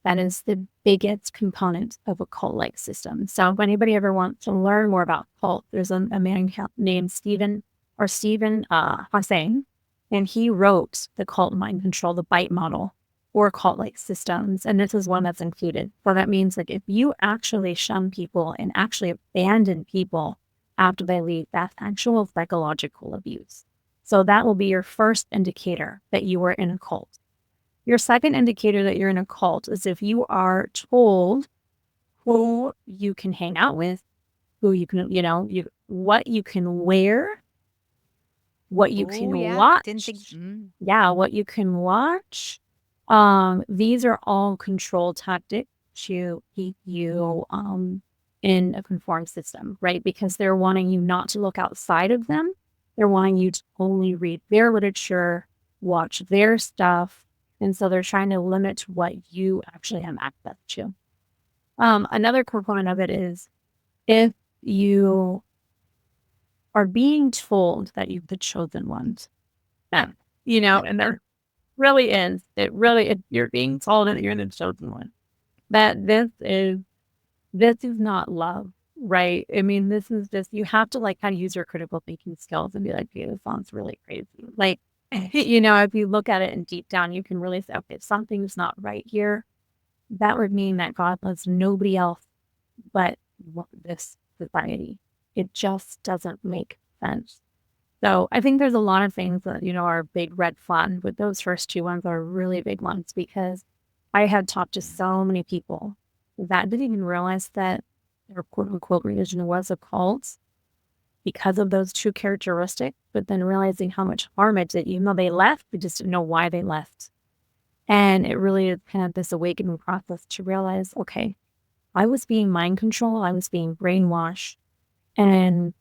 that is the biggest component of a cult-like system. So if anybody ever wants to learn more about cult, there's a man named Stephen Hossain, and he wrote the Cult Mind Control, the BITE model, or cult-like systems, and this is one that's included. So that means, like, if you actually shun people and actually abandon people after they leave, that's actual psychological abuse. So that will be your first indicator that you are in a cult. Your second indicator that you're in a cult is if you are told who you can hang out with, who you can, what you can wear, what you Oh, can yeah. Didn't think. watch. Yeah, what you can watch. These are all control tactics to keep you in a conformed system, right? Because they're wanting you not to look outside of them. They're wanting you to only read their literature, watch their stuff. And so they're trying to limit what you actually have access to. Another component of it is if you are being told that you're the chosen ones, yeah, and there really is, you're being told that you're the chosen one, that this is not love, right? I mean, this is just, you have to like kind of use your critical thinking skills and be like, okay, this sounds really crazy. Like, if you look at it and deep down, you can really say, okay, something's not right here. That would mean that God loves nobody else but this society. It just doesn't make sense. So I think there's a lot of things that, are big red flag, but those first two ones are really big ones because I had talked to so many people that didn't even realize that their quote unquote religion was a cult because of those two characteristics, but then realizing how much harm it did, even though they left, they just didn't know why they left. And it really is kind of this awakening process to realize, okay, I was being mind controlled, I was being brainwashed, and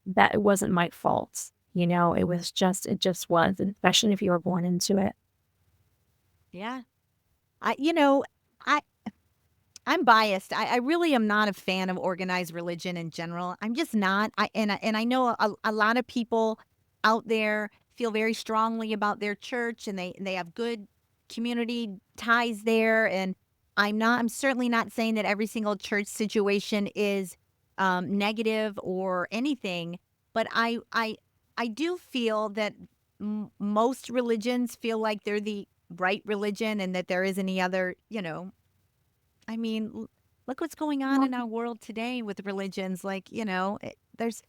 that it wasn't my fault. It just was, and especially if you were born into it. Yeah. I, you know, I, I'm biased. I really am not a fan of organized religion in general. I'm just not. And I know a lot of people out there feel very strongly about their church and they have good community ties there. And I'm certainly not saying that every single church situation is negative or anything, but I do feel that most religions feel like they're the right religion and that there is any other, I mean, look what's going on in our world today with religions. Like, there's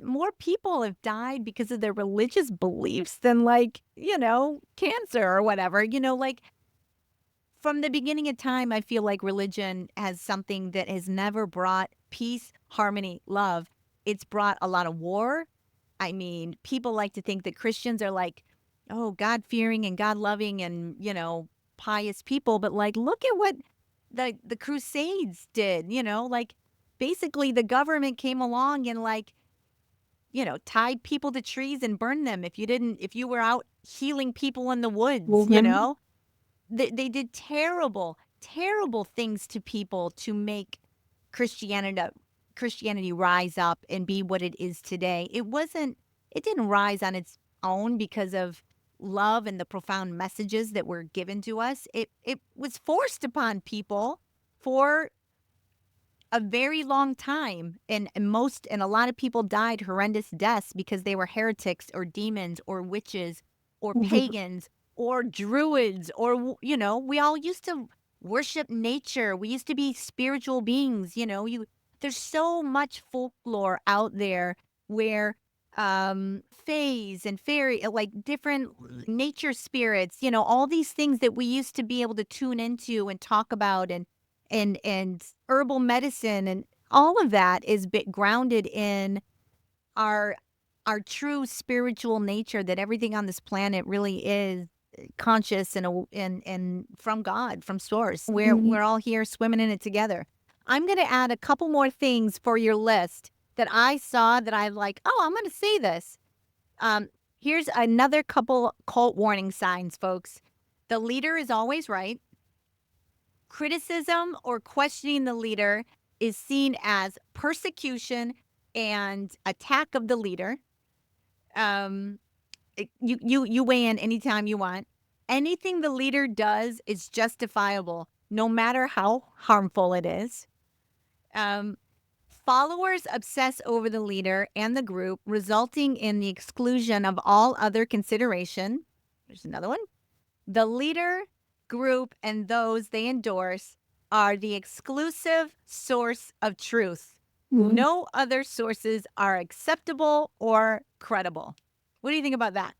more people have died because of their religious beliefs than like, cancer or whatever. Like from the beginning of time, I feel like religion has something that has never brought peace, harmony, love. It's brought a lot of war. I mean, people like to think that Christians are like, oh, God fearing and God loving and, pious people. But like, look at what the Crusades did, like basically the government came along and like, tied people to trees and burned them if you were out healing people in the woods, Mhm. they did terrible, terrible things to people to make Christianity Christianity rise up and be what it is today. It didn't rise on its own because of love and the profound messages that were given to us. It was forced upon people for a very long time and a lot of people died horrendous deaths because they were heretics or demons or witches or pagans or druids or we all used to worship nature. We used to be spiritual beings, you there's so much folklore out there where fays and fairy like different nature spirits, all these things that we used to be able to tune into and talk about and herbal medicine and all of that is grounded in our our true spiritual nature, that everything on this planet really is conscious and from God, from source. We're all here swimming in it together. I'm going to add a couple more things for your list that I saw that I like, oh, I'm going to say this. Here's another couple cult warning signs, folks. The leader is always right. Criticism or questioning the leader is seen as persecution and attack of the leader. Um, you weigh in anytime you want. Anything the leader does is justifiable, no matter how harmful it is. Um, Followers obsess over the leader and the group, resulting in the exclusion of all other consideration. There's another one. The leader, group, and those they endorse are the exclusive source of truth. Mhm. No other sources are acceptable or credible. What do you think about that?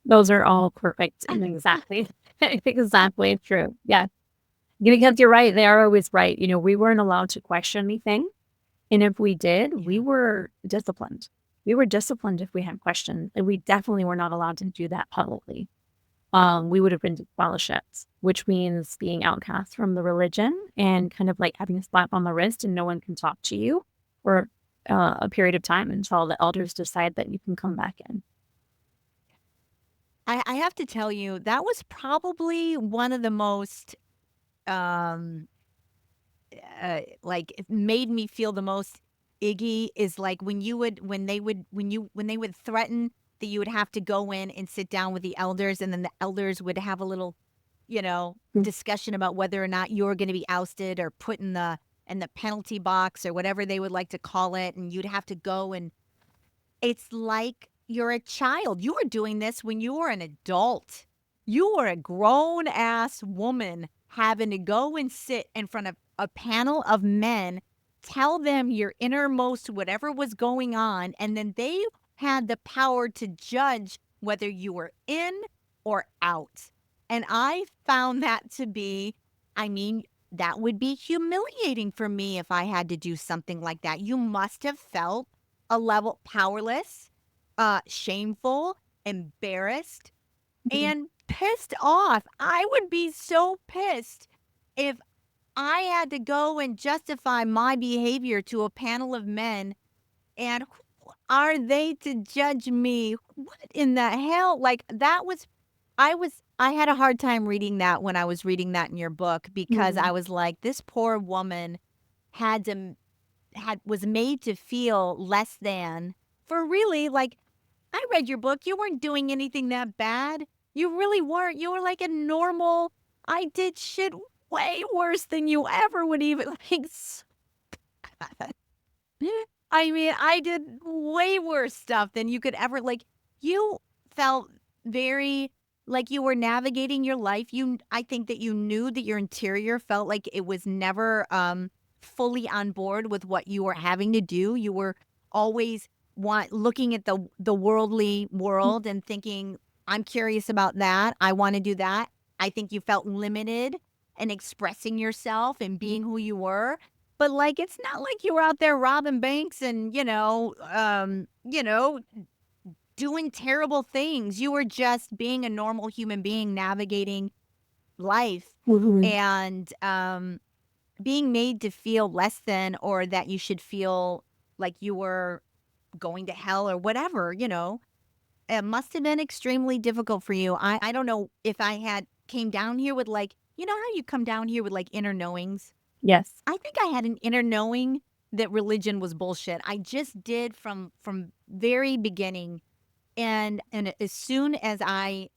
Those are all perfect and exactly true. Yeah. Because you're right. They are always right. We weren't allowed to question anything. And if we did, we Yeah. were disciplined. We were disciplined if we had questions. And we definitely were not allowed to do that publicly. we would have been disfellowshipped, which means being outcast from the religion and kind of like having a slap on the wrist and no one can talk to you for a period of time until the elders decide that you can come back in. I have to tell you, that was probably one of the most, um, like, it made me feel the most iggy is like when they would threaten that you would have to go in and sit down with the elders, and then the elders would have a little, Mm. discussion about whether or not you're gonna be ousted or put in the penalty box or whatever they would like to call it, and you'd have to go and it's like you're a child. You were doing this when you were an adult. You were a grown ass woman having to go and sit in front of a panel of men, tell them your innermost whatever was going on, and then they had the power to judge whether you were in or out. And I found that to be, I mean, that would be humiliating for me if I had to do something like that. You must have felt a level powerless, shameful, embarrassed, Mhm. and pissed off. I would be so pissed if I had to go and justify my behavior to a panel of men, and who are they to judge me? What in the hell? Like, that was I had a hard time reading that when I was reading that in your book because I Mhm. was like, this poor woman had to was made to feel less than for really, like, I read your book, you weren't doing anything that bad. You really weren't. You were like a normal, I did shit way worse than you ever would even like. I mean, I did way worse stuff than you could ever like. You felt very like you were navigating your life. I think that you knew that your interior felt like it was never fully on board with what you were having to do. You were always looking at the worldly world and thinking, I'm curious about that. I want to do that. I think you felt limited in expressing yourself and being who you were, but, like, it's not like you were out there robbing banks and, doing terrible things. You were just being a normal human being navigating life Mhm. and, being made to feel less than or that you should feel like you were going to hell or whatever, It must have been extremely difficult for you. I don't know if I had came down here with, like, how you come down here with, like, inner knowings? Yes. I think I had an inner knowing that religion was bullshit. I just did from very beginning, and as soon as I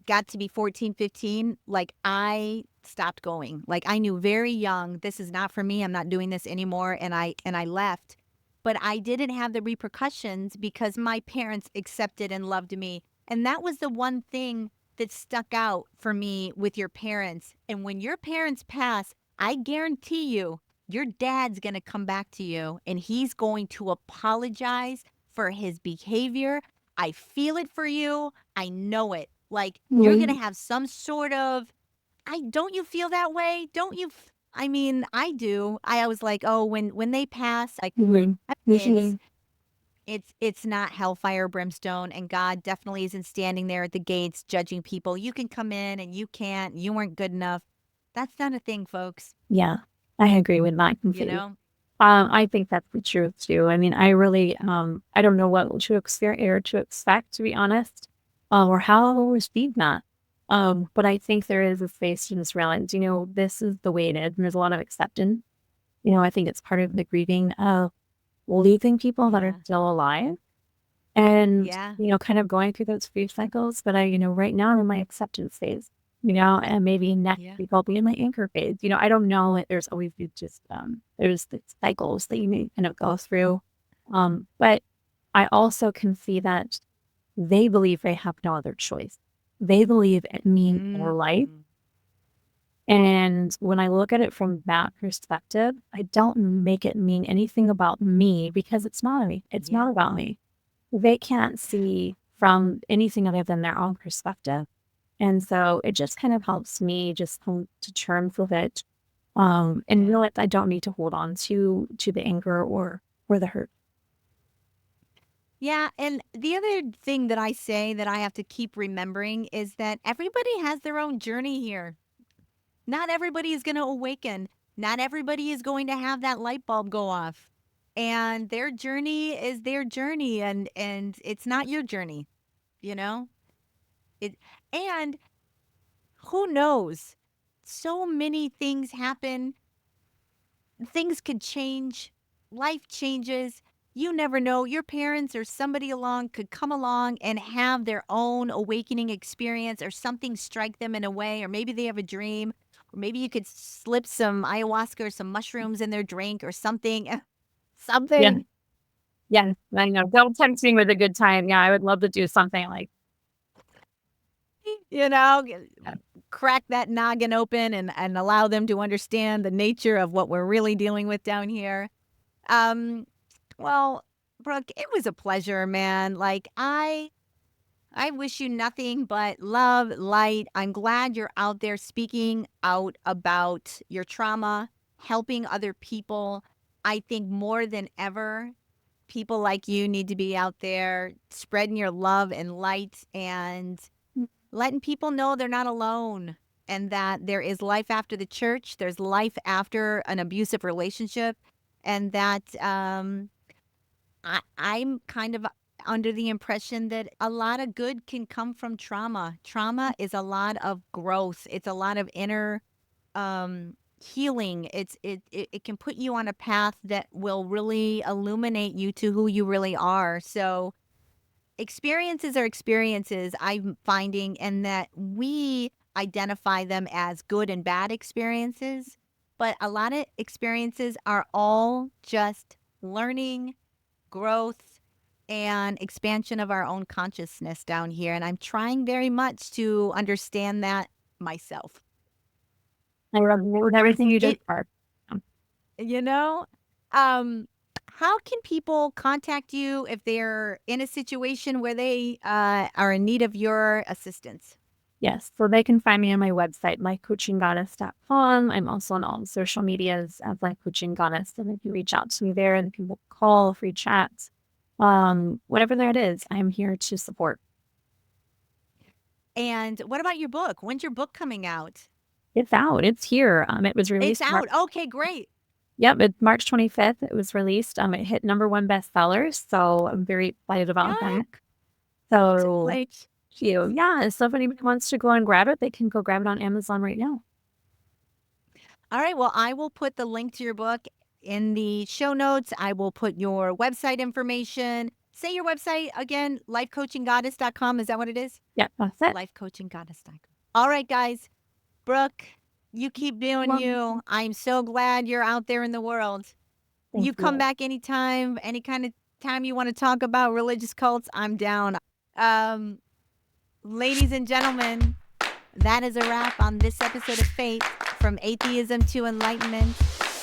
got to be 14, 15, like, I stopped going. Like, I knew very young, "This is not for me, I'm not doing this anymore," and I left. But I didn't have the repercussions because my parents accepted and loved me, and that was the one thing that stuck out for me with your parents, and when your parents pass, I guarantee you, your dad's gonna come back to you, and he's going to apologize for his behavior. I feel it for you. I know it. Like, you're gonna Mhm. have some sort of I don't you feel that way? Don't you I mean, I do. I was like, "Oh, when they pass, like, Mhm. I have kids, Mhm. it's not hellfire, brimstone, and God definitely isn't standing there at the gates judging people. You can come in and you can't. You weren't good enough." That's not a thing, folks, Yeah, I agree with that you completely. know? I think that's the truth too. I mean, I really, I don't know what to expect, to be honest, or how I will receive that. But I think there is a space to just realize, this is the way it is, and there's a lot of acceptance. I think it's part of the grieving of losing people that are Yeah. still alive and, Yeah. kind of going through those grief cycles. But right now I'm in my acceptance phase, and maybe next Yeah. week I'll be in my anchor phase. I don't know. Like, there's always there's the cycles that you may kind of go through. But I also can see that they believe they have no other choice. They believe it means their life. Mm. And when I look at it from that perspective, I don't make it mean anything about me because it's not me. It's Yeah. not about me. They can't see from anything other than their own perspective. And so it just kind of helps me just come to terms with it, and Yeah. realize I don't need to hold on to the anger or the hurt. Yeah, and the other thing that I say that I have to keep remembering is that everybody has their own journey here. Not everybody is going to awaken. Not everybody is going to have that light bulb go off. And their journey is their journey, and it's not your journey, you know? It and who knows? So many things happen. Things could change. Life changes. You never know. Your parents or somebody along could come along and have their own awakening experience, or something strike them in a way, or maybe they have a dream, or maybe you could slip some ayahuasca or some mushrooms in their drink or something. Yeah. Something, Yeah. I know. Don't tempt me with a good time. Yeah, I would love to do something like you know, that. crack that noggin open and allow them to understand the nature of what we're really dealing with down here. Um, well, Brooke, it was a pleasure, man. Like I wish you nothing but love, light. I'm glad you're out there speaking out about your trauma, helping other people. I think more than ever, people like you need to be out there spreading your love and light and letting people know they're not alone, and that there is life after the church, there's life after an abusive relationship, and that I'm kind of under the impression that a lot of good can come from trauma. Trauma is a lot of growth. It's a lot of inner healing. It can put you on a path that will really illuminate you to who you really are. So experiences are experiences, I'm finding, and that we identify them as good and bad experiences. But a lot of experiences are all just learning, growth, and expansion of our own consciousness down here. And I'm trying very much to understand that myself. I resonate with everything you just It, said. Um, you know, um, how can people contact you if they're in a situation where they are in need of your assistance? Yes, so they can find me on my website, lifecoachinggoddess.com. I'm also on all the social medias as Life Coaching Goddess, and they can reach out to me there. They can book a call, free chats, whatever that is. I'm here to support. And what about your book? When's your book coming out? It's out. It's here. It was It's released. out. Okay, great. Yep, it's March 25th. It was released. It hit #1 bestseller, so I'm very excited about Yeah, that. So, great. yeah. So if anybody wants to go and grab it, they can go grab it on Amazon right now. All right. Well, I will put the link to your book in the show notes. I will put your website information. Say your website again, lifecoachinggoddess.com. Is that what it is? Yeah, that's it. Lifecoachinggoddess.com. All right, guys. Brooke, you keep doing Well, you. I'm so glad you're out there in the world. thank You come you. back anytime, any kind of time you want to talk about religious cults, I'm down. Um, ladies and gentlemen, that is a wrap on this episode of Fate, from Atheism to Enlightenment.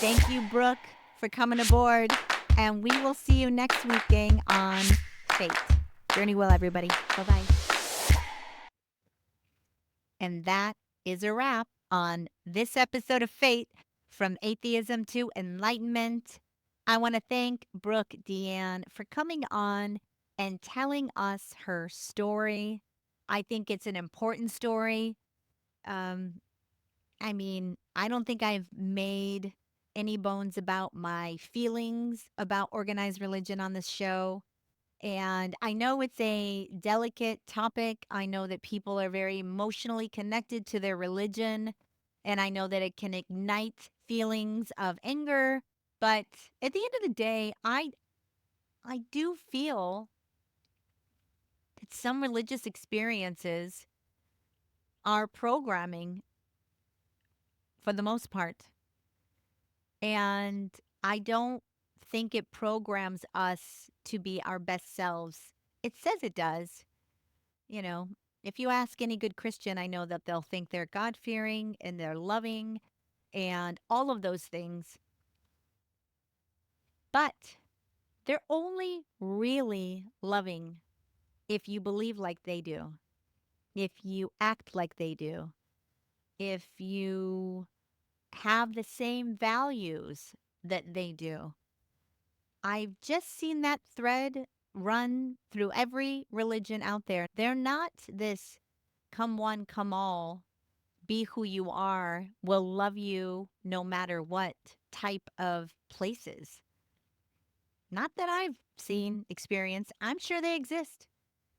Thank you, Brooke, for coming aboard. And we will see you next week, gang, on Fate. Journey well, everybody. Bye bye. And that is a wrap on this episode of Fate, from Atheism to Enlightenment. I want to thank Brooke Deanne for coming on and telling us her story. I think it's an important story. Um, I mean, I don't think I've made any bones about my feelings about organized religion on this show. And I know it's a delicate topic. I know that people are very emotionally connected to their religion. And I know that it can ignite feelings of anger. But at the end of the day, I do feel that some religious experiences are programming for the most part. And I don't think it programs us to be our best selves. It says it does. You know, if you ask any good Christian, I know that they'll think they're God fearing and they're loving and all of those things. But they're only really loving if you believe like they do, if you act like they do, if you have the same values that they do. I've just seen that thread run through every religion out there. They're not this come one, come all, be who you are, will love you no matter what type of places. Not that I've seen, experienced. I'm sure they exist.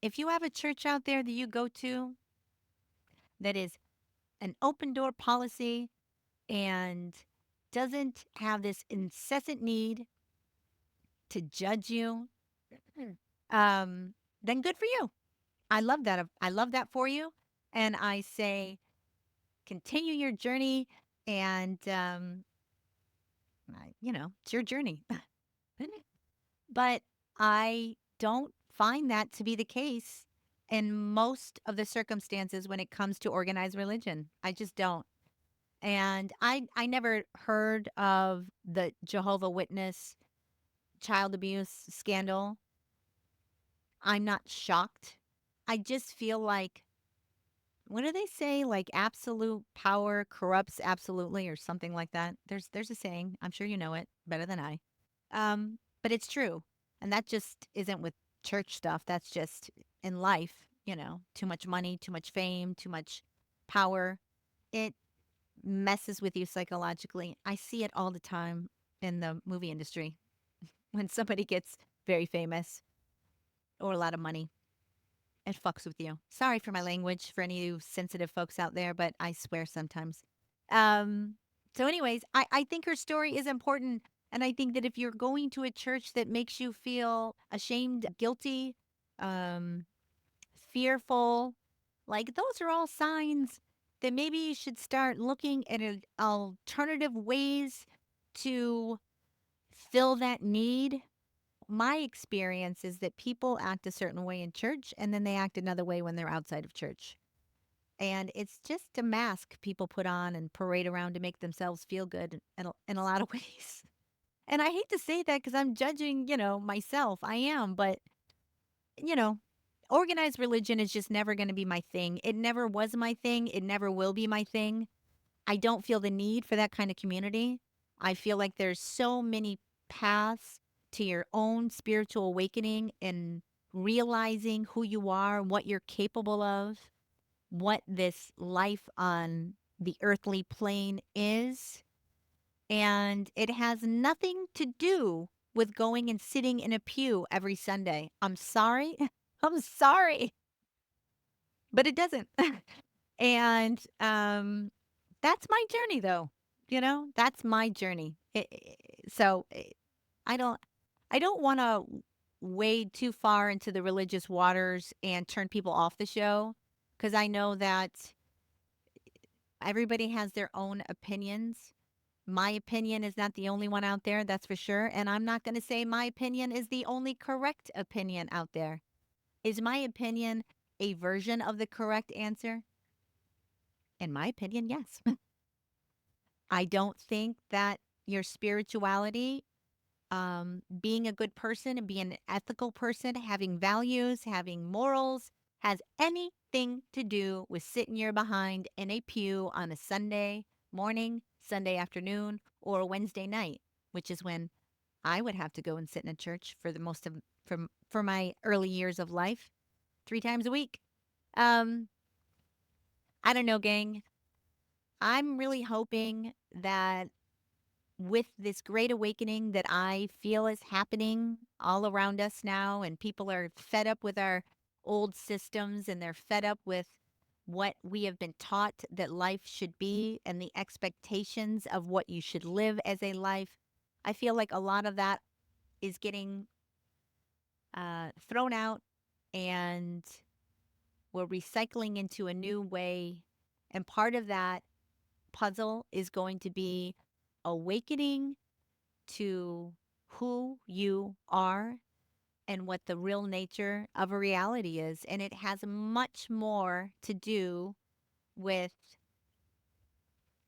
If you have a church out there that you go to that is an open door policy and doesn't have this incessant need to judge you, um, then good for you. I love that. I love that for you. And I say, continue your journey. And, it's your journey. But I don't find that to be the case in most of the circumstances when it comes to organized religion. I just don't. And I never heard of the Jehovah Witness child abuse scandal. I'm not shocked. I just feel like, what do they say? Like absolute power corrupts absolutely or something like that. There's a saying. I'm sure you know it better than I. But it's true. And that just isn't with church stuff. That's just in life, too much money, too much fame, too much power. It messes with you psychologically. I see it all the time in the movie industry when somebody gets very famous or a lot of money. It fucks with you. Sorry for my language for any of you sensitive folks out there, but I swear sometimes. Um, so, anyways, I think her story is important. And I think that if you're going to a church that makes you feel ashamed, guilty, um, fearful, like those are all signs that maybe you should start looking at alternative ways to fill that need. My experience is that people act a certain way in church and then they act another way when they're outside of church. And it's just a mask people put on and parade around to make themselves feel good in a lot of ways. And I hate to say that because I'm judging, myself. I am, but, you know, organized religion is just never going to be my thing. It never was my thing. It never will be my thing. I don't feel the need for that kind of community. I feel like there's so many paths to your own spiritual awakening and realizing who you are, what you're capable of, what this life on the earthly plane is. And it has nothing to do with going and sitting in a pew every Sunday. I'm sorry. I'm sorry, but it doesn't. And that's my journey though. That's my journey. I don't I don't want to wade too far into the religious waters and turn people off the show because I know that everybody has their own opinions. My opinion is not the only one out there, that's for sure, and I'm not going to say my opinion is the only correct opinion out there. Is my opinion a version of the correct answer? In my opinion, yes. I don't think that your spirituality, being a good person and being an ethical person, having values, having morals, has anything to do with sitting your behind in a pew on a Sunday morning, Sunday afternoon, or a Wednesday night, which is when I would have to go and sit in a church for the most of for my early years of life, 3 times a week. Um, I don't know, gang. I'm really hoping that with this great awakening that I feel is happening all around us now, and people are fed up with our old systems and they're fed up with what we have been taught that life should be and the expectations of what you should live as a life. I feel like a lot of that is getting thrown out and we're recycling into a new way. And part of that puzzle is going to be awakening to who you are and what the real nature of a reality is. And it has much more to do with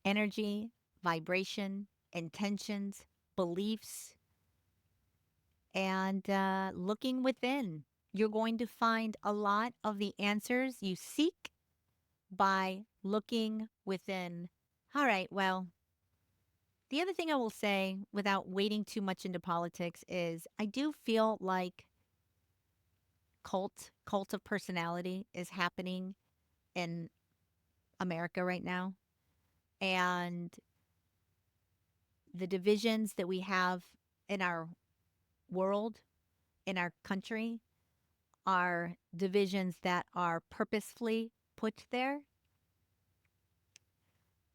energy, vibration, intentions, beliefs, and looking within. You're going to find a lot of the answers you seek by looking within. All right, well, the other thing I will say without wading too much into politics is I do feel like cult of personality is happening in America right now. And the divisions that we have in our world, in our country, are divisions that are purposefully put there.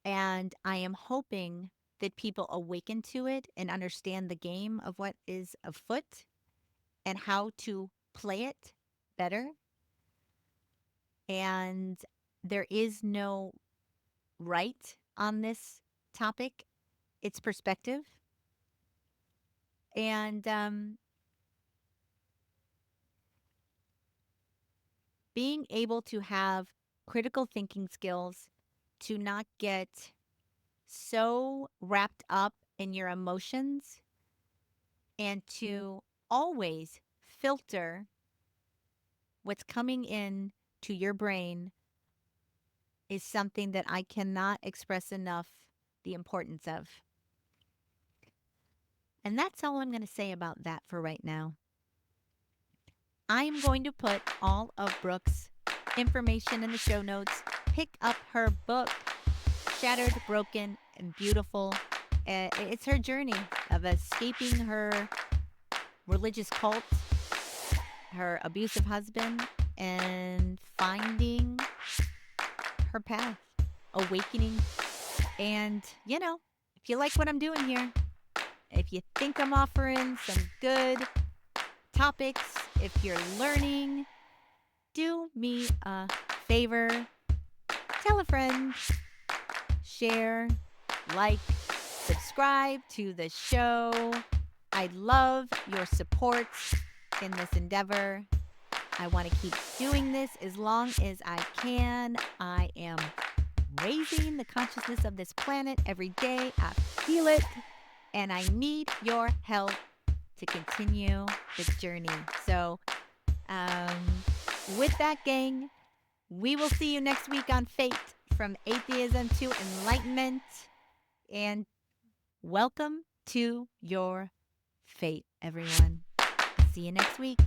And I am hoping that people awaken to it and understand the game of what is afoot and how to play it better. And there is no right on this topic, it's perspective. And being able to have critical thinking skills, to not get so wrapped up in your emotions, and to always filter what's coming in to your brain is something that I cannot express enough the importance of. And that's all I'm going to say about that for right now. I am going to put all of Brooke's information in the show notes. Pick up her book, Shattered, Broken, and Beautiful. It's her journey of escaping her religious cult, her abusive husband, and finding her path, awakening. And, if you like what I'm doing here, if you think I'm offering some good topics, if you're learning, do me a favor. Tell a friend, share, like, subscribe to the show. I love your support in this endeavor. I want to keep doing this as long as I can. I am raising the consciousness of this planet every day. I feel it. And I need your help to continue this journey. So, with that, gang, we will see you next week on Fate, from Atheism to Enlightenment. And welcome to your fate, everyone. See you next week.